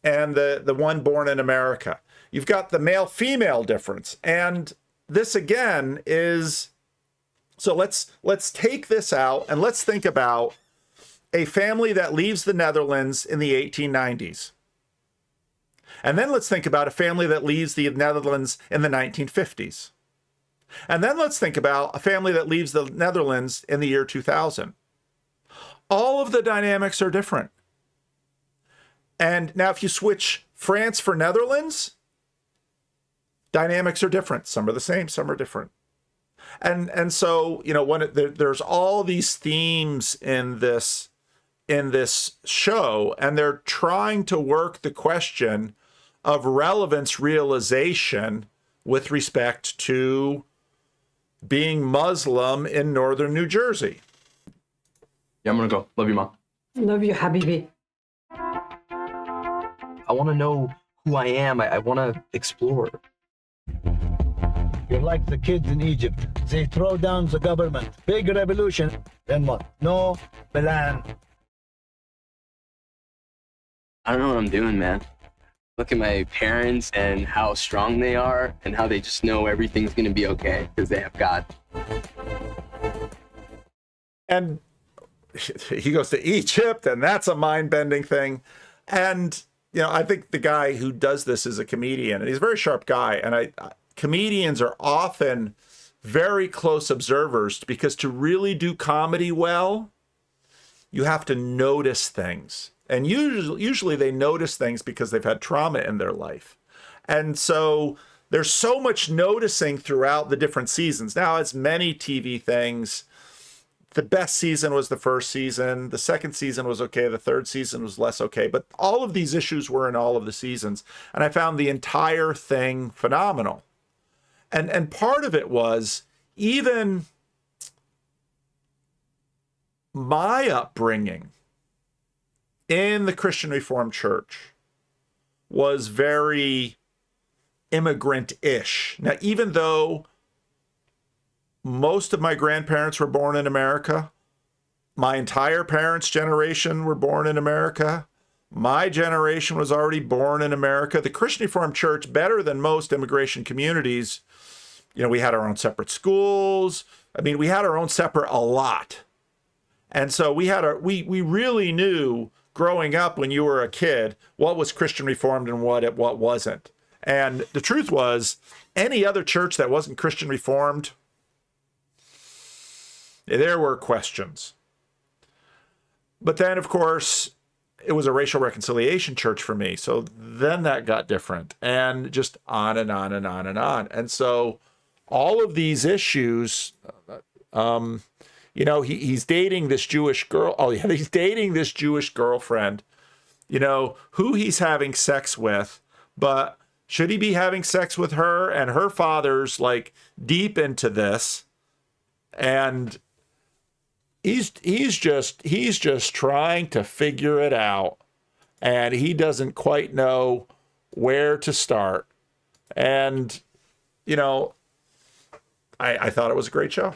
and the one born in America. You've got the male-female difference. And this again is, so let's take this out and let's think about a family that leaves the Netherlands in the 1890s. And then let's think about a family that leaves the Netherlands in the 1950s. And then let's think about a family that leaves the Netherlands in the year 2000. All of the dynamics are different. And now if you switch France for Netherlands, dynamics are different. Some are the same, some are different. And so, you know, there's all these themes in this show, and they're trying to work the question of relevance realization with respect to being Muslim in northern New Jersey. Yeah, I'm gonna go. Love you, Mom. Love you, Habibi. I want to know who I am. I want to explore. You're like the kids in Egypt. They throw down the government. Big revolution. Then what? No plan. I don't know what I'm doing, man. Look at my parents and how strong they are and how they just know everything's going to be okay because they have God. And he goes to Egypt, and that's a mind-bending thing. And, you know, I think the guy who does this is a comedian, and he's a very sharp guy. And comedians are often very close observers, because to really do comedy well, you have to notice things. And usually they notice things because they've had trauma in their life. And so there's so much noticing throughout the different seasons. Now, it's many TV things. The best season was the first season. The second season was okay. The third season was less okay. But all of these issues were in all of the seasons. And I found the entire thing phenomenal. And part of it was even my upbringing in the Christian Reformed Church was very immigrant-ish. Now, even though most of my grandparents were born in America, my entire parents' generation were born in America, my generation was already born in America, the Christian Reformed Church, better than most immigration communities, you know, we had our own separate schools. I mean, we had our own separate a lot. And so we really knew growing up when you were a kid what was Christian Reformed and what wasn't. And the truth was, any other church that wasn't Christian Reformed, there were questions. But then, of course, it was a racial reconciliation church for me. So then that got different, and just on and on and on and on. And so all of these issues, you know, he's dating this Jewish girl. Oh, yeah, he's dating this Jewish girlfriend, you know, who he's having sex with. But should he be having sex with her? And her father's like deep into this. And he's just trying to figure it out. And he doesn't quite know where to start. And, you know, I thought it was a great show.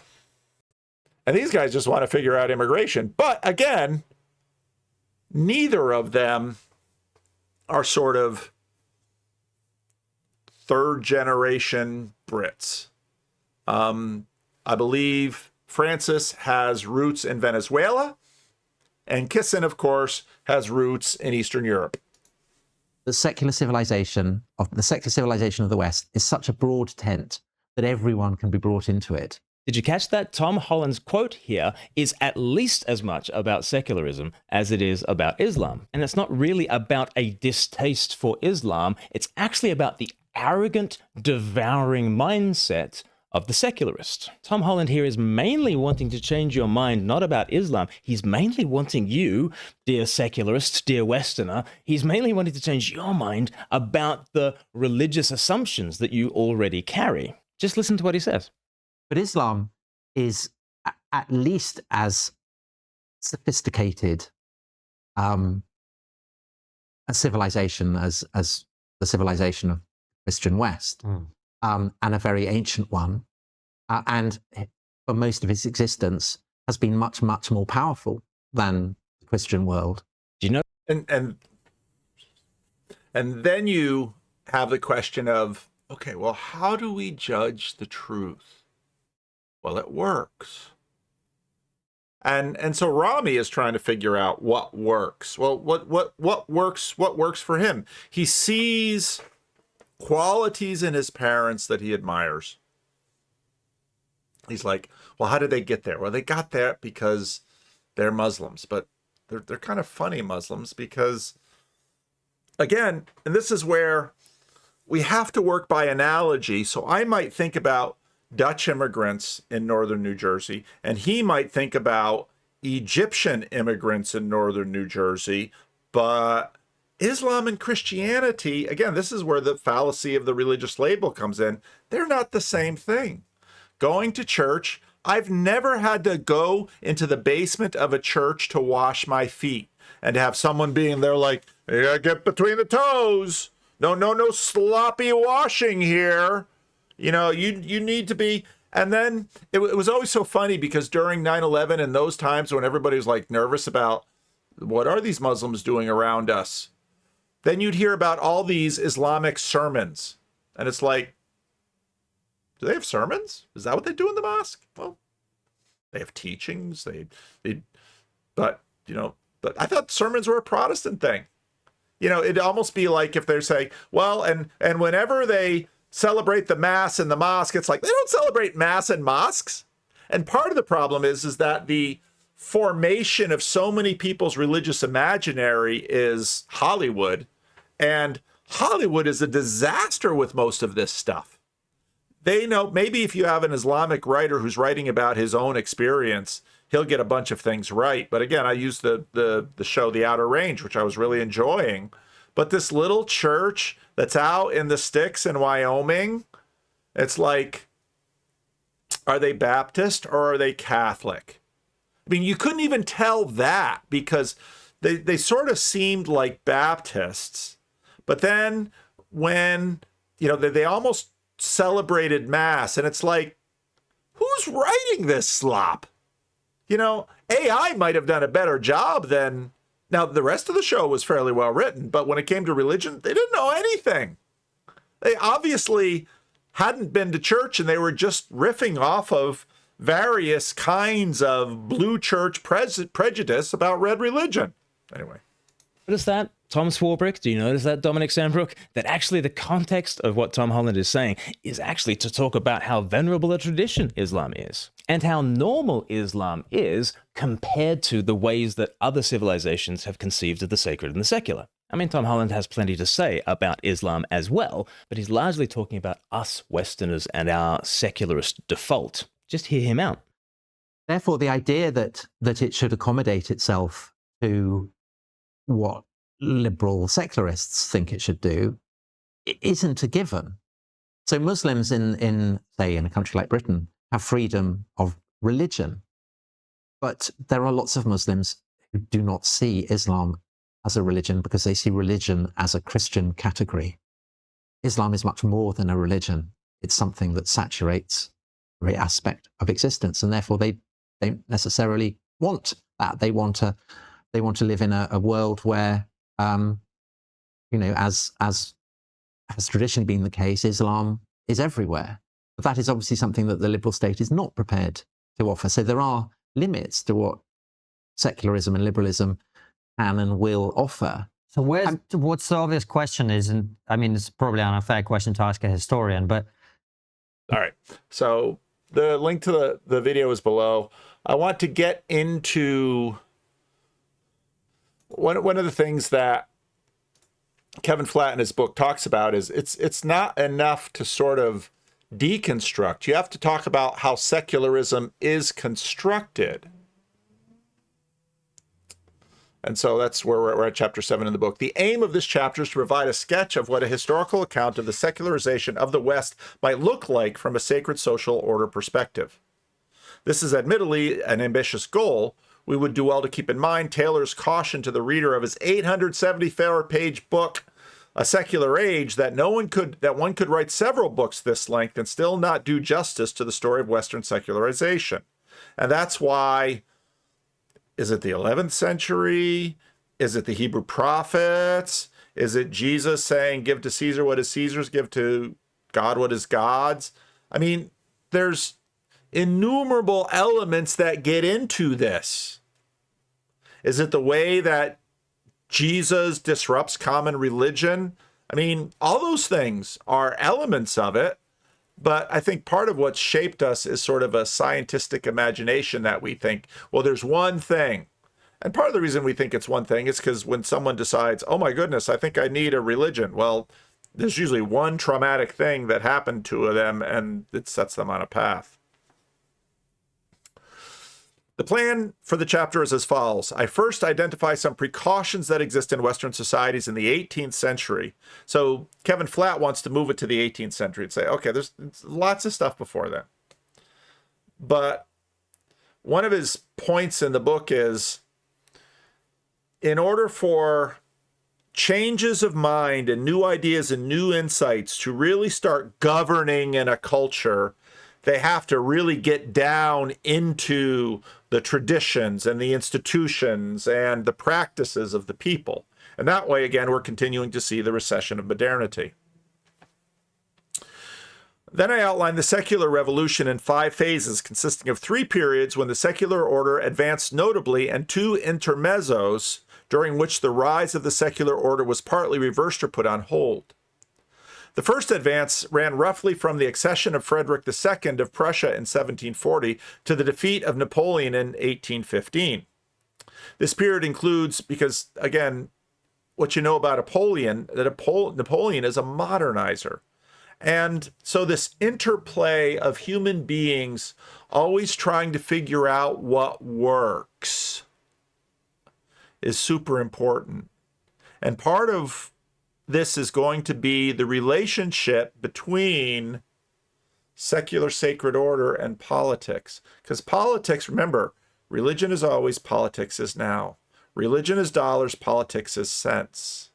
And these guys just want to figure out immigration. But again, neither of them are sort of third generation Brits. I believe Francis has roots in Venezuela, and Kissen, of course, has roots in Eastern Europe. The secular civilization of the West is such a broad tent that everyone can be brought into it. Did you catch that? Tom Holland's quote here is at least as much about secularism as it is about Islam. And it's not really about a distaste for Islam. It's actually about the arrogant, devouring mindset of the secularist. Tom Holland here is mainly wanting to change your mind, not about Islam. He's mainly wanting you, dear secularist, dear Westerner, he's mainly wanting to change your mind about the religious assumptions that you already carry. Just listen to what he says. But Islam is at least as sophisticated a civilization as the civilization of Christian West. And a very ancient one, and for most of its existence has been much, much more powerful than the Christian world. Do you know? And then you have the question of, okay, well, how do we judge the truth? Well, it works. And so Ramy is trying to figure out what works. Well, what works for him? He sees qualities in his parents that he admires. He's like, well, how did they get there? Well, they got there because they're Muslims, but they're kind of funny Muslims because, again, and this is where we have to work by analogy. So I might think about Dutch immigrants in northern New Jersey, and he might think about Egyptian immigrants in northern New Jersey, but Islam and Christianity, again, this is where the fallacy of the religious label comes in. They're not the same thing. Going to church, I've never had to go into the basement of a church to wash my feet and have someone being there like, you gotta get between the toes. No sloppy washing here. You know, you need to be. And then it was always so funny because during 9/11 and those times when everybody was like nervous about what are these Muslims doing around us, then you'd hear about all these Islamic sermons. And it's like, do they have sermons? Is that what they do in the mosque? Well, they have teachings. But I thought sermons were a Protestant thing. You know, it'd almost be like if they're saying, well, and whenever they celebrate the mass in the mosque, it's like, they don't celebrate mass in mosques. And part of the problem is that the formation of so many people's religious imaginary is Hollywood. And Hollywood is a disaster with most of this stuff. They know, maybe if you have an Islamic writer who's writing about his own experience, he'll get a bunch of things right. But again, I used the show The Outer Range, which I was really enjoying. But this little church that's out in the sticks in Wyoming, it's like, are they Baptist or are they Catholic? I mean, you couldn't even tell that because they sort of seemed like Baptists. But then when, they almost celebrated Mass, and it's like, who's writing this slop? AI might have done a better job than... Now, the rest of the show was fairly well written, but when it came to religion, they didn't know anything. They obviously hadn't been to church, and they were just riffing off of various kinds of blue church prejudice about red religion. Anyway. Notice that, Tom Swarbrick? Do you notice that, Dominic Sandbrook? That actually the context of what Tom Holland is saying is actually to talk about how venerable a tradition Islam is and how normal Islam is compared to the ways that other civilizations have conceived of the sacred and the secular. I mean, Tom Holland has plenty to say about Islam as well, but he's largely talking about us Westerners and our secularist default. Just hear him out. Therefore, the idea that it should accommodate itself to what liberal secularists think it should do isn't a given. So Muslims in a country like Britain have freedom of religion, but there are lots of Muslims who do not see Islam as a religion because they see religion as a Christian category. Islam is much more than a religion. It's something that saturates every aspect of existence, and therefore they don't necessarily want that. They want to live in a world where, as has traditionally been the case, Islam is everywhere. But that is obviously something that the liberal state is not prepared to offer. So there are limits to what secularism and liberalism can and will offer. So what's the obvious question is, and I mean, it's probably an unfair question to ask a historian, but... All right. So the link to the video is below. I want to get into one of the things that Kevin Flatt in his book talks about is it's not enough to sort of deconstruct. You have to talk about how secularism is constructed. And so that's where we're at chapter 7 in the book. The aim of this chapter is to provide a sketch of what a historical account of the secularization of the West might look like from a sacred social order perspective. This is admittedly an ambitious goal. We would do well to keep in mind Taylor's caution to the reader of his 874-page book, A Secular Age, that one could write several books this length and still not do justice to the story of Western secularization. And that's why, is it the 11th century? Is it the Hebrew prophets? Is it Jesus saying, give to Caesar what is Caesar's, give to God what is God's? I mean, there's innumerable elements that get into this. Is it the way that Jesus disrupts common religion? I mean, all those things are elements of it, but I think part of what's shaped us is sort of a scientific imagination that we think, well, there's one thing. And part of the reason we think it's one thing is because when someone decides, oh my goodness, I think I need a religion, well, there's usually one traumatic thing that happened to them and it sets them on a path. The plan for the chapter is as follows. I first identify some precautions that exist in Western societies in the 18th century. So Kevin Flatt wants to move it to the 18th century and say, okay, there's lots of stuff before then. But one of his points in the book is, in order for changes of mind and new ideas and new insights to really start governing in a culture, they have to really get down into the traditions and the institutions and the practices of the people. And that way, again, we're continuing to see the recession of modernity. Then I outline the secular revolution in 5 phases, consisting of 3 periods when the secular order advanced notably and 2 intermezzos during which the rise of the secular order was partly reversed or put on hold. The first advance ran roughly from the accession of Frederick II of Prussia in 1740 to the defeat of Napoleon in 1815. This period includes, because again, what you know about Napoleon, that Napoleon is a modernizer. And so this interplay of human beings always trying to figure out what works is super important. And part of this is going to be the relationship between secular sacred order and politics. Because politics, remember, religion is always, politics is now. Religion is dollars, politics is cents.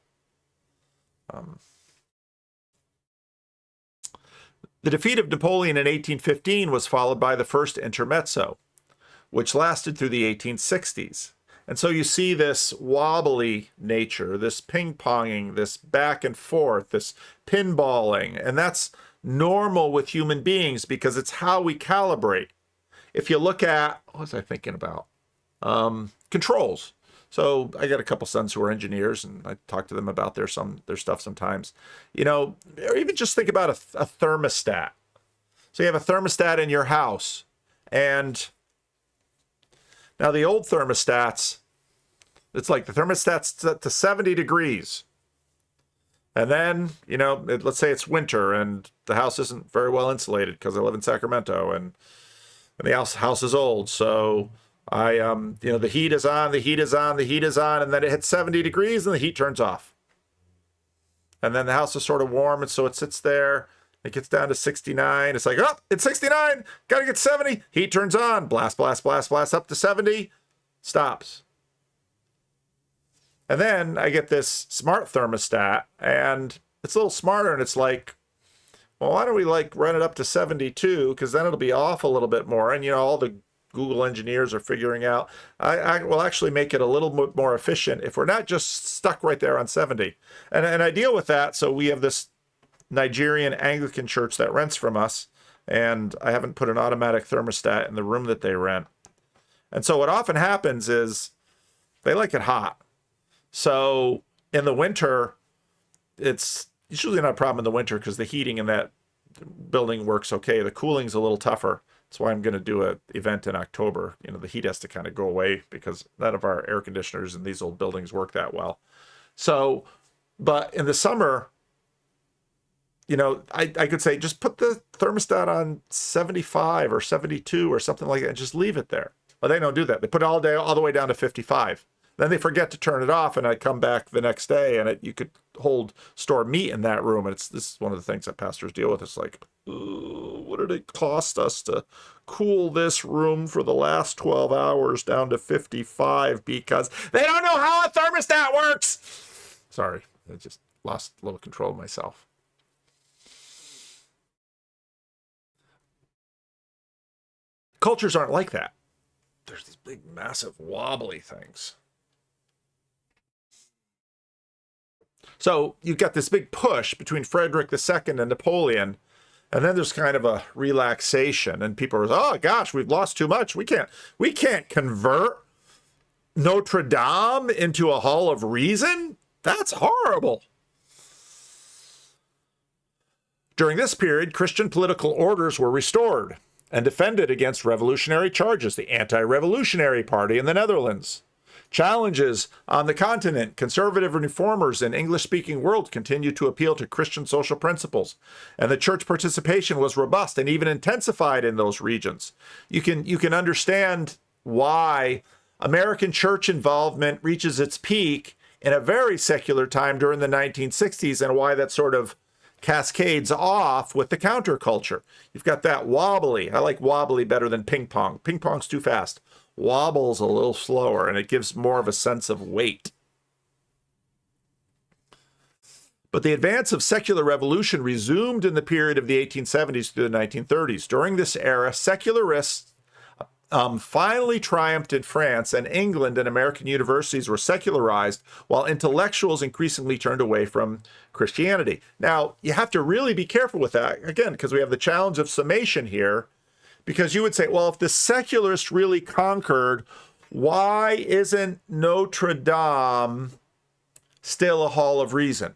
The defeat of Napoleon in 1815 was followed by the first intermezzo, which lasted through the 1860s. And so you see this wobbly nature, this ping-ponging, this back and forth, this pinballing, and that's normal with human beings because it's how we calibrate. If you look at, what was I thinking about? Controls. So I got a couple sons who are engineers, and I talk to them about their stuff sometimes. You know, or even just think about a thermostat. So you have a thermostat in your house, and now the old thermostats, it's like the thermostat's set to 70 degrees. And then, you know, let's say it's winter and the house isn't very well insulated because I live in Sacramento and the house is old. So the heat is on, and then it hits 70 degrees and the heat turns off. And then the house is sort of warm, and so it sits there. It gets down to 69. It's like, oh, it's 69. Got to get 70. Heat turns on. Blast, blast, blast, blast up to 70. Stops. And then I get this smart thermostat, and it's a little smarter, and it's like, well, why don't we run it up to 72? Because then it'll be off a little bit more. And, all the Google engineers are figuring out, I will actually make it a little bit more efficient if we're not just stuck right there on 70. And I deal with that. So we have this Nigerian Anglican church that rents from us, and I haven't put an automatic thermostat in the room that they rent. And so what often happens is they like it hot. So in the winter, it's usually not a problem in the winter because the heating in that building works okay. The cooling's a little tougher. That's why I'm going to do an event in October. The heat has to kind of go away because none of our air conditioners in these old buildings work that well. So, but in the summer, you know, I could say just put the thermostat on 75 or 72 or something like that and just leave it there. But they don't do that. They put it all the way down to 55. Then they forget to turn it off, and I come back the next day, and you could store meat in that room. And this is one of the things that pastors deal with. It's like, what did it cost us to cool this room for the last 12 hours down to 55 because they don't know how a thermostat works? Sorry, I just lost a little control of myself. Cultures aren't like that. There's these big, massive, wobbly things. So you've got this big push between Frederick II and Napoleon, and then there's kind of a relaxation, and people are, oh gosh, we've lost too much. We can't convert Notre Dame into a hall of reason. That's horrible. During this period, Christian political orders were restored and defended against revolutionary charges, the Anti-Revolutionary Party in the Netherlands. Challenges on the continent, conservative reformers in English-speaking world continued to appeal to Christian social principles, and the church participation was robust and even intensified in those regions. You can understand why American church involvement reaches its peak in a very secular time during the 1960s, and why that sort of cascades off with the counterculture. You've got that wobbly. I like wobbly better than ping pong. Ping pong's too fast. Wobble's a little slower, and it gives more of a sense of weight. But the advance of secular revolution resumed in the period of the 1870s through the 1930s. During this era, secularists finally triumphed in France, and England and American universities were secularized, while intellectuals increasingly turned away from Christianity. Now, you have to really be careful with that, again, because we have the challenge of summation here, because you would say, well, if the secularists really conquered, why isn't Notre Dame still a hall of reason?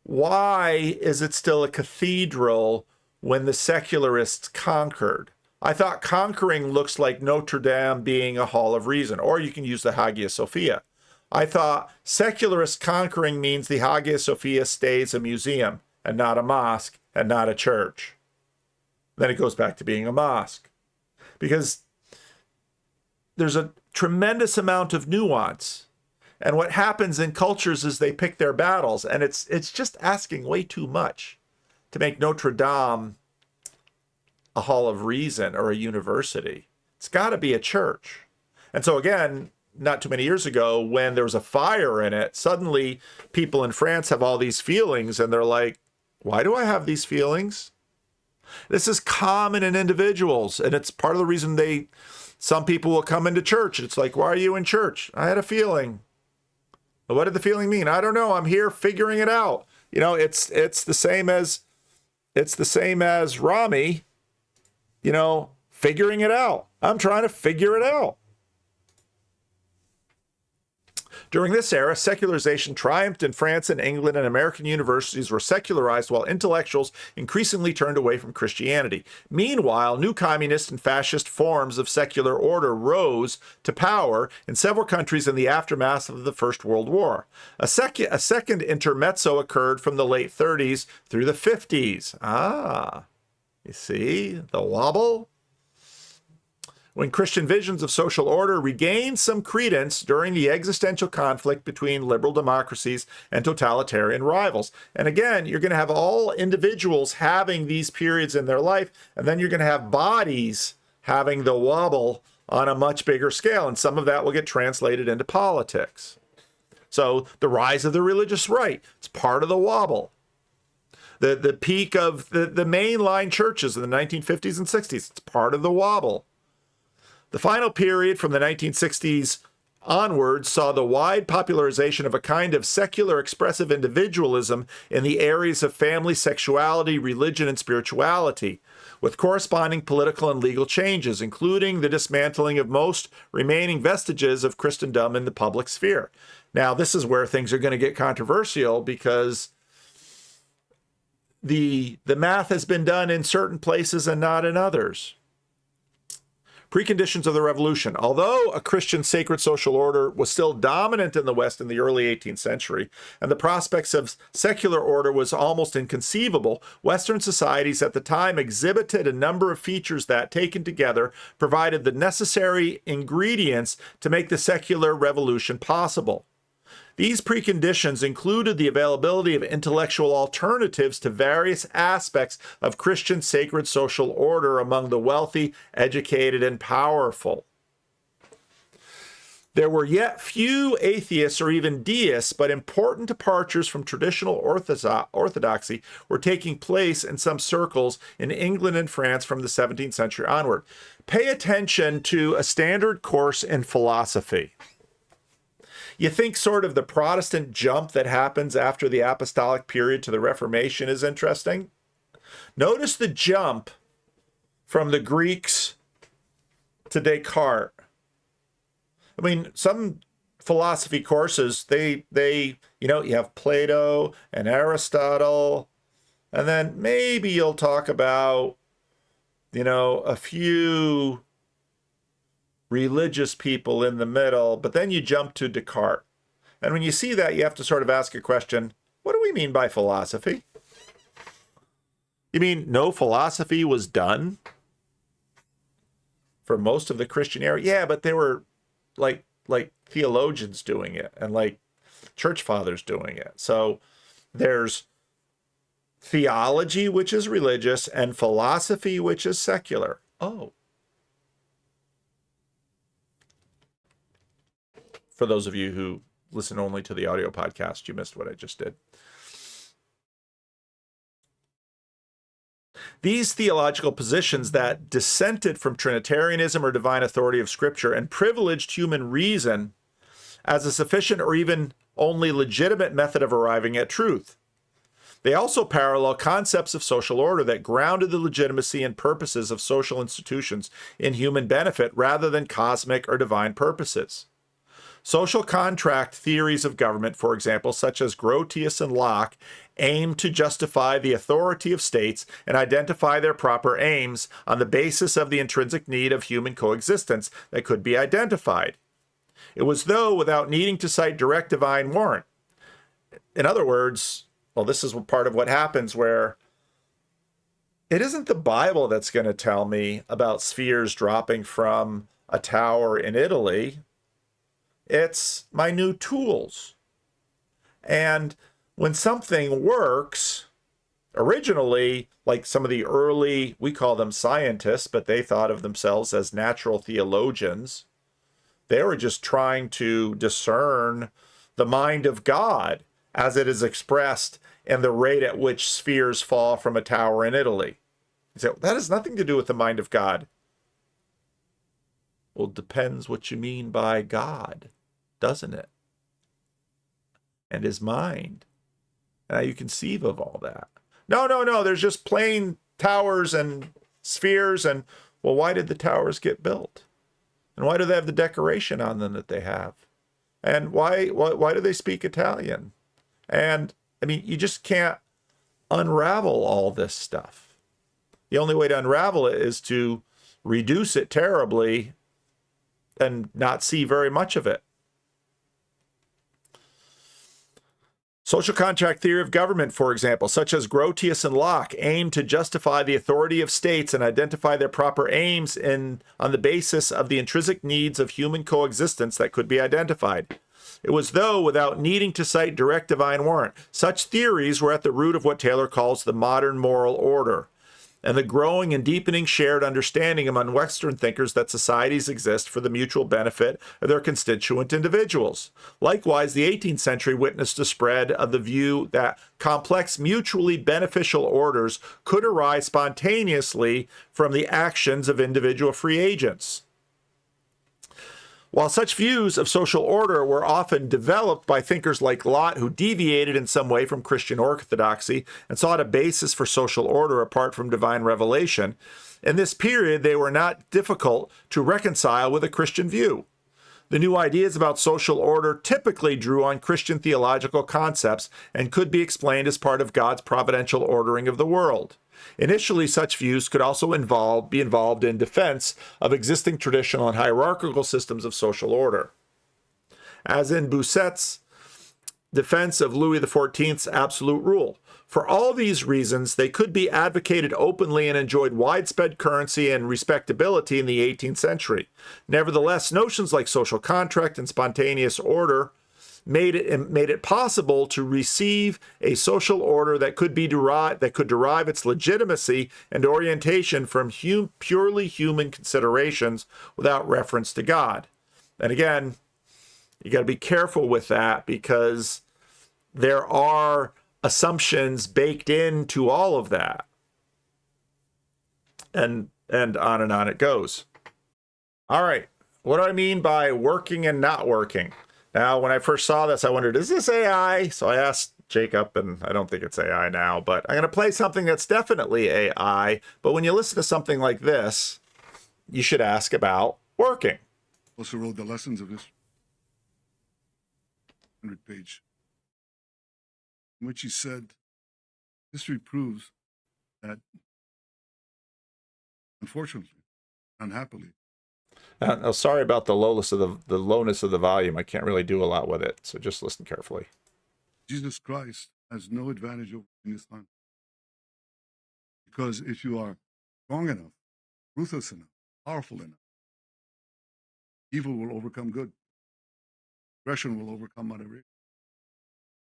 Why is it still a cathedral when the secularists conquered? I thought conquering looks like Notre Dame being a hall of reason, or you can use the Hagia Sophia. I thought secularist conquering means the Hagia Sophia stays a museum and not a mosque and not a church. Then it goes back to being a mosque, because there's a tremendous amount of nuance. And what happens in cultures is they pick their battles, and it's just asking way too much to make Notre Dame a hall of reason or a university. It's got to be a church. And so again, not too many years ago, when there was a fire in it, suddenly people in France have all these feelings, and they're like, why do I have these feelings? This is common in individuals, and it's part of the reason some people will come into church. It's like, why are you in church? I had a feeling. Well, what did the feeling mean? I don't know. I'm here figuring it out. You know, it's the same as Ramy, you know, figuring it out. I'm trying to figure it out. During this era, secularization triumphed in France and England, and American universities were secularized while intellectuals increasingly turned away from Christianity. Meanwhile, new communist and fascist forms of secular order rose to power in several countries in the aftermath of the First World War. A second intermezzo occurred from the late 30s through the 50s. You see the wobble? When Christian visions of social order regained some credence during the existential conflict between liberal democracies and totalitarian rivals. And again, you're going to have all individuals having these periods in their life, and then you're going to have bodies having the wobble on a much bigger scale, and some of that will get translated into politics. So the rise of the religious right, it's part of the wobble. The peak of the mainline churches in the 1950s and 60s, it's part of the wobble. The final period from the 1960s onwards saw the wide popularization of a kind of secular expressive individualism in the areas of family, sexuality, religion, and spirituality, with corresponding political and legal changes, including the dismantling of most remaining vestiges of Christendom in the public sphere. Now, this is where things are going to get controversial, because the math has been done in certain places and not in others. Preconditions of the revolution. Although a Christian sacred social order was still dominant in the West in the early 18th century, and the prospects of secular order was almost inconceivable, Western societies at the time exhibited a number of features that, taken together, provided the necessary ingredients to make the secular revolution possible. These preconditions included the availability of intellectual alternatives to various aspects of Christian sacred social order among the wealthy, educated, and powerful. There were yet few atheists or even deists, but important departures from traditional orthodoxy were taking place in some circles in England and France from the 17th century onward. Pay attention to a standard course in philosophy. You think sort of the Protestant jump that happens after the apostolic period to the Reformation is interesting? Notice the jump from the Greeks to Descartes. I mean, some philosophy courses, they you have Plato and Aristotle, and then maybe you'll talk about, a few religious people in the middle, but then you jump to Descartes. And when you see that, you have to sort of ask a question, what do we mean by philosophy? You mean no philosophy was done for most of the Christian era? Yeah, but there were like theologians doing it and like church fathers doing it. So there's theology, which is religious, and philosophy, which is secular. Oh. For those of you who listen only to the audio podcast, you missed what I just did. These theological positions that dissented from Trinitarianism or divine authority of Scripture and privileged human reason as a sufficient or even only legitimate method of arriving at truth. They also parallel concepts of social order that grounded the legitimacy and purposes of social institutions in human benefit rather than cosmic or divine purposes. Social contract theories of government, for example, such as Grotius and Locke, aim to justify the authority of states and identify their proper aims on the basis of the intrinsic need of human coexistence that could be identified. It was though without needing to cite direct divine warrant. In other words, well, this is part of what happens where it isn't the Bible that's going to tell me about spheres dropping from a tower in Italy. It's my new tools. And when something works, originally, like some of the early, we call them scientists, but they thought of themselves as natural theologians. They were just trying to discern the mind of God as it is expressed in the rate at which spheres fall from a tower in Italy. You say, that has nothing to do with the mind of God. Well, it depends what you mean by God, doesn't it? And his mind. And how you conceive of all that. No, there's just plain towers and spheres. And, well, why did the towers get built? And why do they have the decoration on them that they have? And why do they speak Italian? And, I mean, you just can't unravel all this stuff. The only way to unravel it is to reduce it terribly and not see very much of it. Social contract theory of government, for example, such as Grotius and Locke, aim to justify the authority of states and identify their proper aims on the basis of the intrinsic needs of human coexistence that could be identified. It was though without needing to cite direct divine warrant. Such theories were at the root of what Taylor calls the modern moral order, and the growing and deepening shared understanding among Western thinkers that societies exist for the mutual benefit of their constituent individuals. Likewise, the 18th century witnessed a spread of the view that complex, mutually beneficial orders could arise spontaneously from the actions of individual free agents. While such views of social order were often developed by thinkers like Locke, who deviated in some way from Christian orthodoxy and sought a basis for social order apart from divine revelation, in this period they were not difficult to reconcile with a Christian view. The new ideas about social order typically drew on Christian theological concepts and could be explained as part of God's providential ordering of the world. Initially, such views could also be involved in defense of existing traditional and hierarchical systems of social order. As in Bousset's defense of Louis XIV's absolute rule. For all these reasons, they could be advocated openly and enjoyed widespread currency and respectability in the 18th century. Nevertheless, notions like social contract and spontaneous order made it possible to receive a social order that could derive its legitimacy and orientation from purely human considerations without reference to God. And again, you got to be careful with that because there are assumptions baked into all of that. And on it goes. All right. What do I mean by working and not working? Now, when I first saw this, I wondered, is this AI? So I asked Jacob, and I don't think it's AI now, but I'm going to play something that's definitely AI. But when you listen to something like this, you should ask about working. Also wrote the lessons of this 100-page, in which he said, history proves that, unfortunately, unhappily. Sorry about the lowness of the volume. I can't really do a lot with it, so just listen carefully. Jesus Christ has no advantage over in this time. Because if you are strong enough, ruthless enough, powerful enough, evil will overcome good. Aggression will overcome moderation.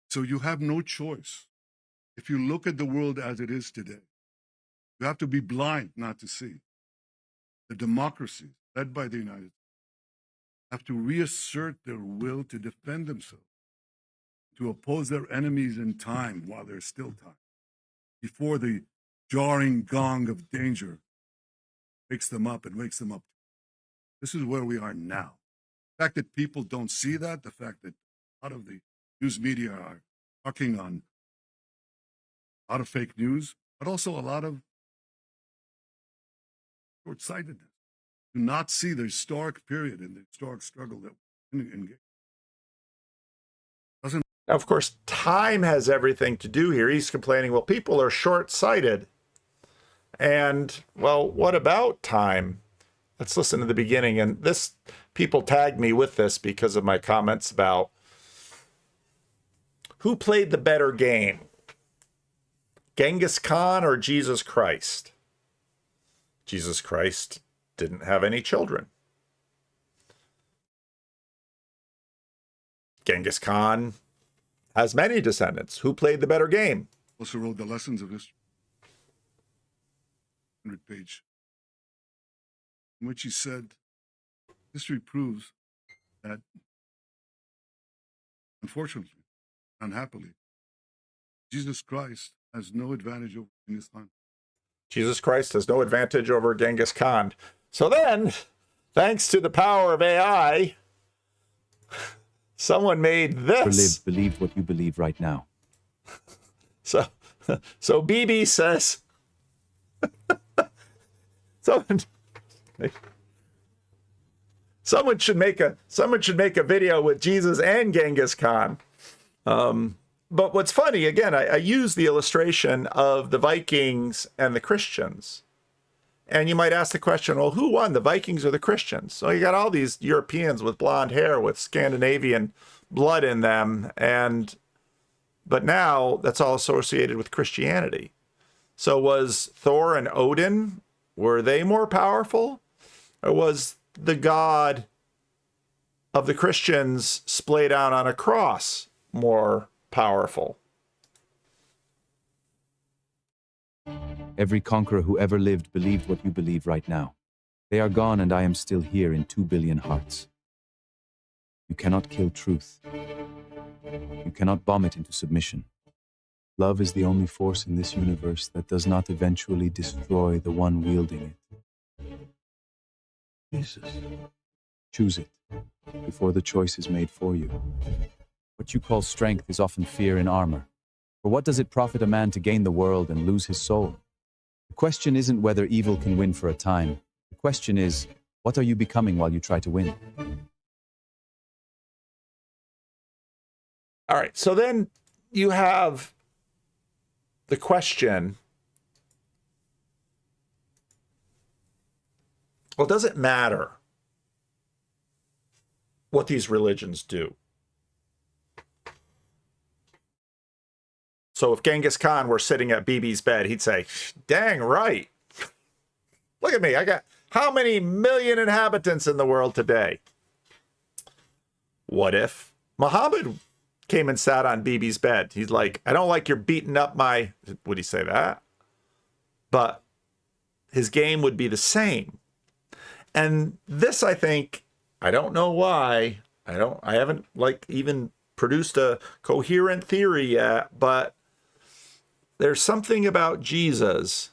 So you have no choice. If you look at the world as it is today, you have to be blind not to see. The democracies led by the United States have to reassert their will to defend themselves, to oppose their enemies in time while there's still time, before the jarring gong of danger wakes them up and wakes them up. This is where we are now. The fact that people don't see that, the fact that a lot of the news media are talking on a lot of fake news, but also a lot of short-sightedness. Do not see the historic period and the historic struggle that we're engaged. Now, of course, time has everything to do here. He's complaining, well, people are short-sighted. And, well, what about time? Let's listen to the beginning. And this, people tagged me with this because of my comments about who played the better game, Genghis Khan or Jesus Christ? Jesus Christ didn't have any children. Genghis Khan has many descendants. Who played the better game? Also wrote the lessons of history, 100-page, in which he said, history proves that, unfortunately, unhappily, Jesus Christ has no advantage over Genghis Khan. Jesus Christ has no advantage over Genghis Khan. So then, thanks to the power of AI, someone made this. Believe what you believe right now. So BB says, someone should make a video with Jesus and Genghis Khan. But what's funny, again, I use the illustration of the Vikings and the Christians. And you might ask the question, well, who won, the Vikings or the Christians? So you got all these Europeans with blonde hair with Scandinavian blood in them. But now that's all associated with Christianity. So was Thor and Odin, were they more powerful? Or was the God of the Christians splayed out on a cross more powerful? Every conqueror who ever lived believed what you believe right now. They are gone and I am still here in 2 billion hearts. You cannot kill truth. You cannot bomb it into submission. Love is the only force in this universe that does not eventually destroy the one wielding it. Jesus. Choose it before the choice is made for you. What you call strength is often fear in armor. For what does it profit a man to gain the world and lose his soul? The question isn't whether evil can win for a time. The question is, what are you becoming while you try to win? All right. So then you have the question, well, does it matter what these religions do? So if Genghis Khan were sitting at Bibi's bed, he'd say, dang right. Look at me. I got how many million inhabitants in the world today? What if Muhammad came and sat on Bibi's bed? He's like, I don't like you're beating up my, would he say that? But his game would be the same. And this, I think, I don't know why. I haven't like even produced a coherent theory yet, but there's something about Jesus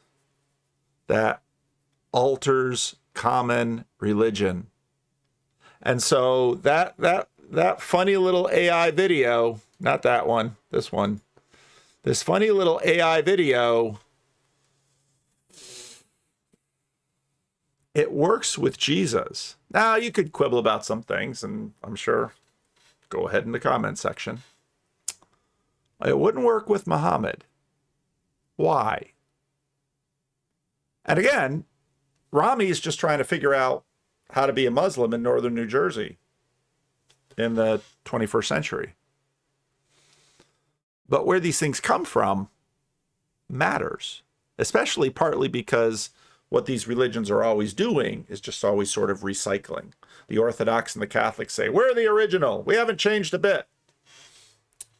that alters common religion. And so that funny little AI video, not that one, this one, this funny little AI video, it works with Jesus. Now, you could quibble about some things, and I'm sure, go ahead in the comment section. It wouldn't work with Muhammad. Why? And again, Ramy is just trying to figure out how to be a Muslim in northern New Jersey in the 21st century. But where these things come from matters, especially partly because what these religions are always doing is just always sort of recycling. The Orthodox and the Catholics say, we're the original. We haven't changed a bit.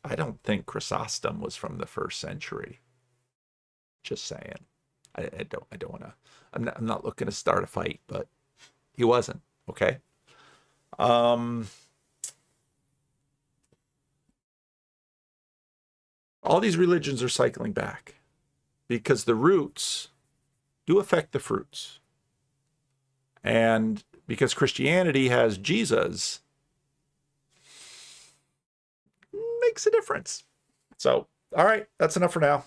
I don't think Chrysostom was from the 1st century. Just saying. I don't want to, I'm not looking to start a fight, but he wasn't, okay? All these religions are cycling back because the roots do affect the fruits. And because Christianity has Jesus, makes a difference. So, all right, that's enough for now.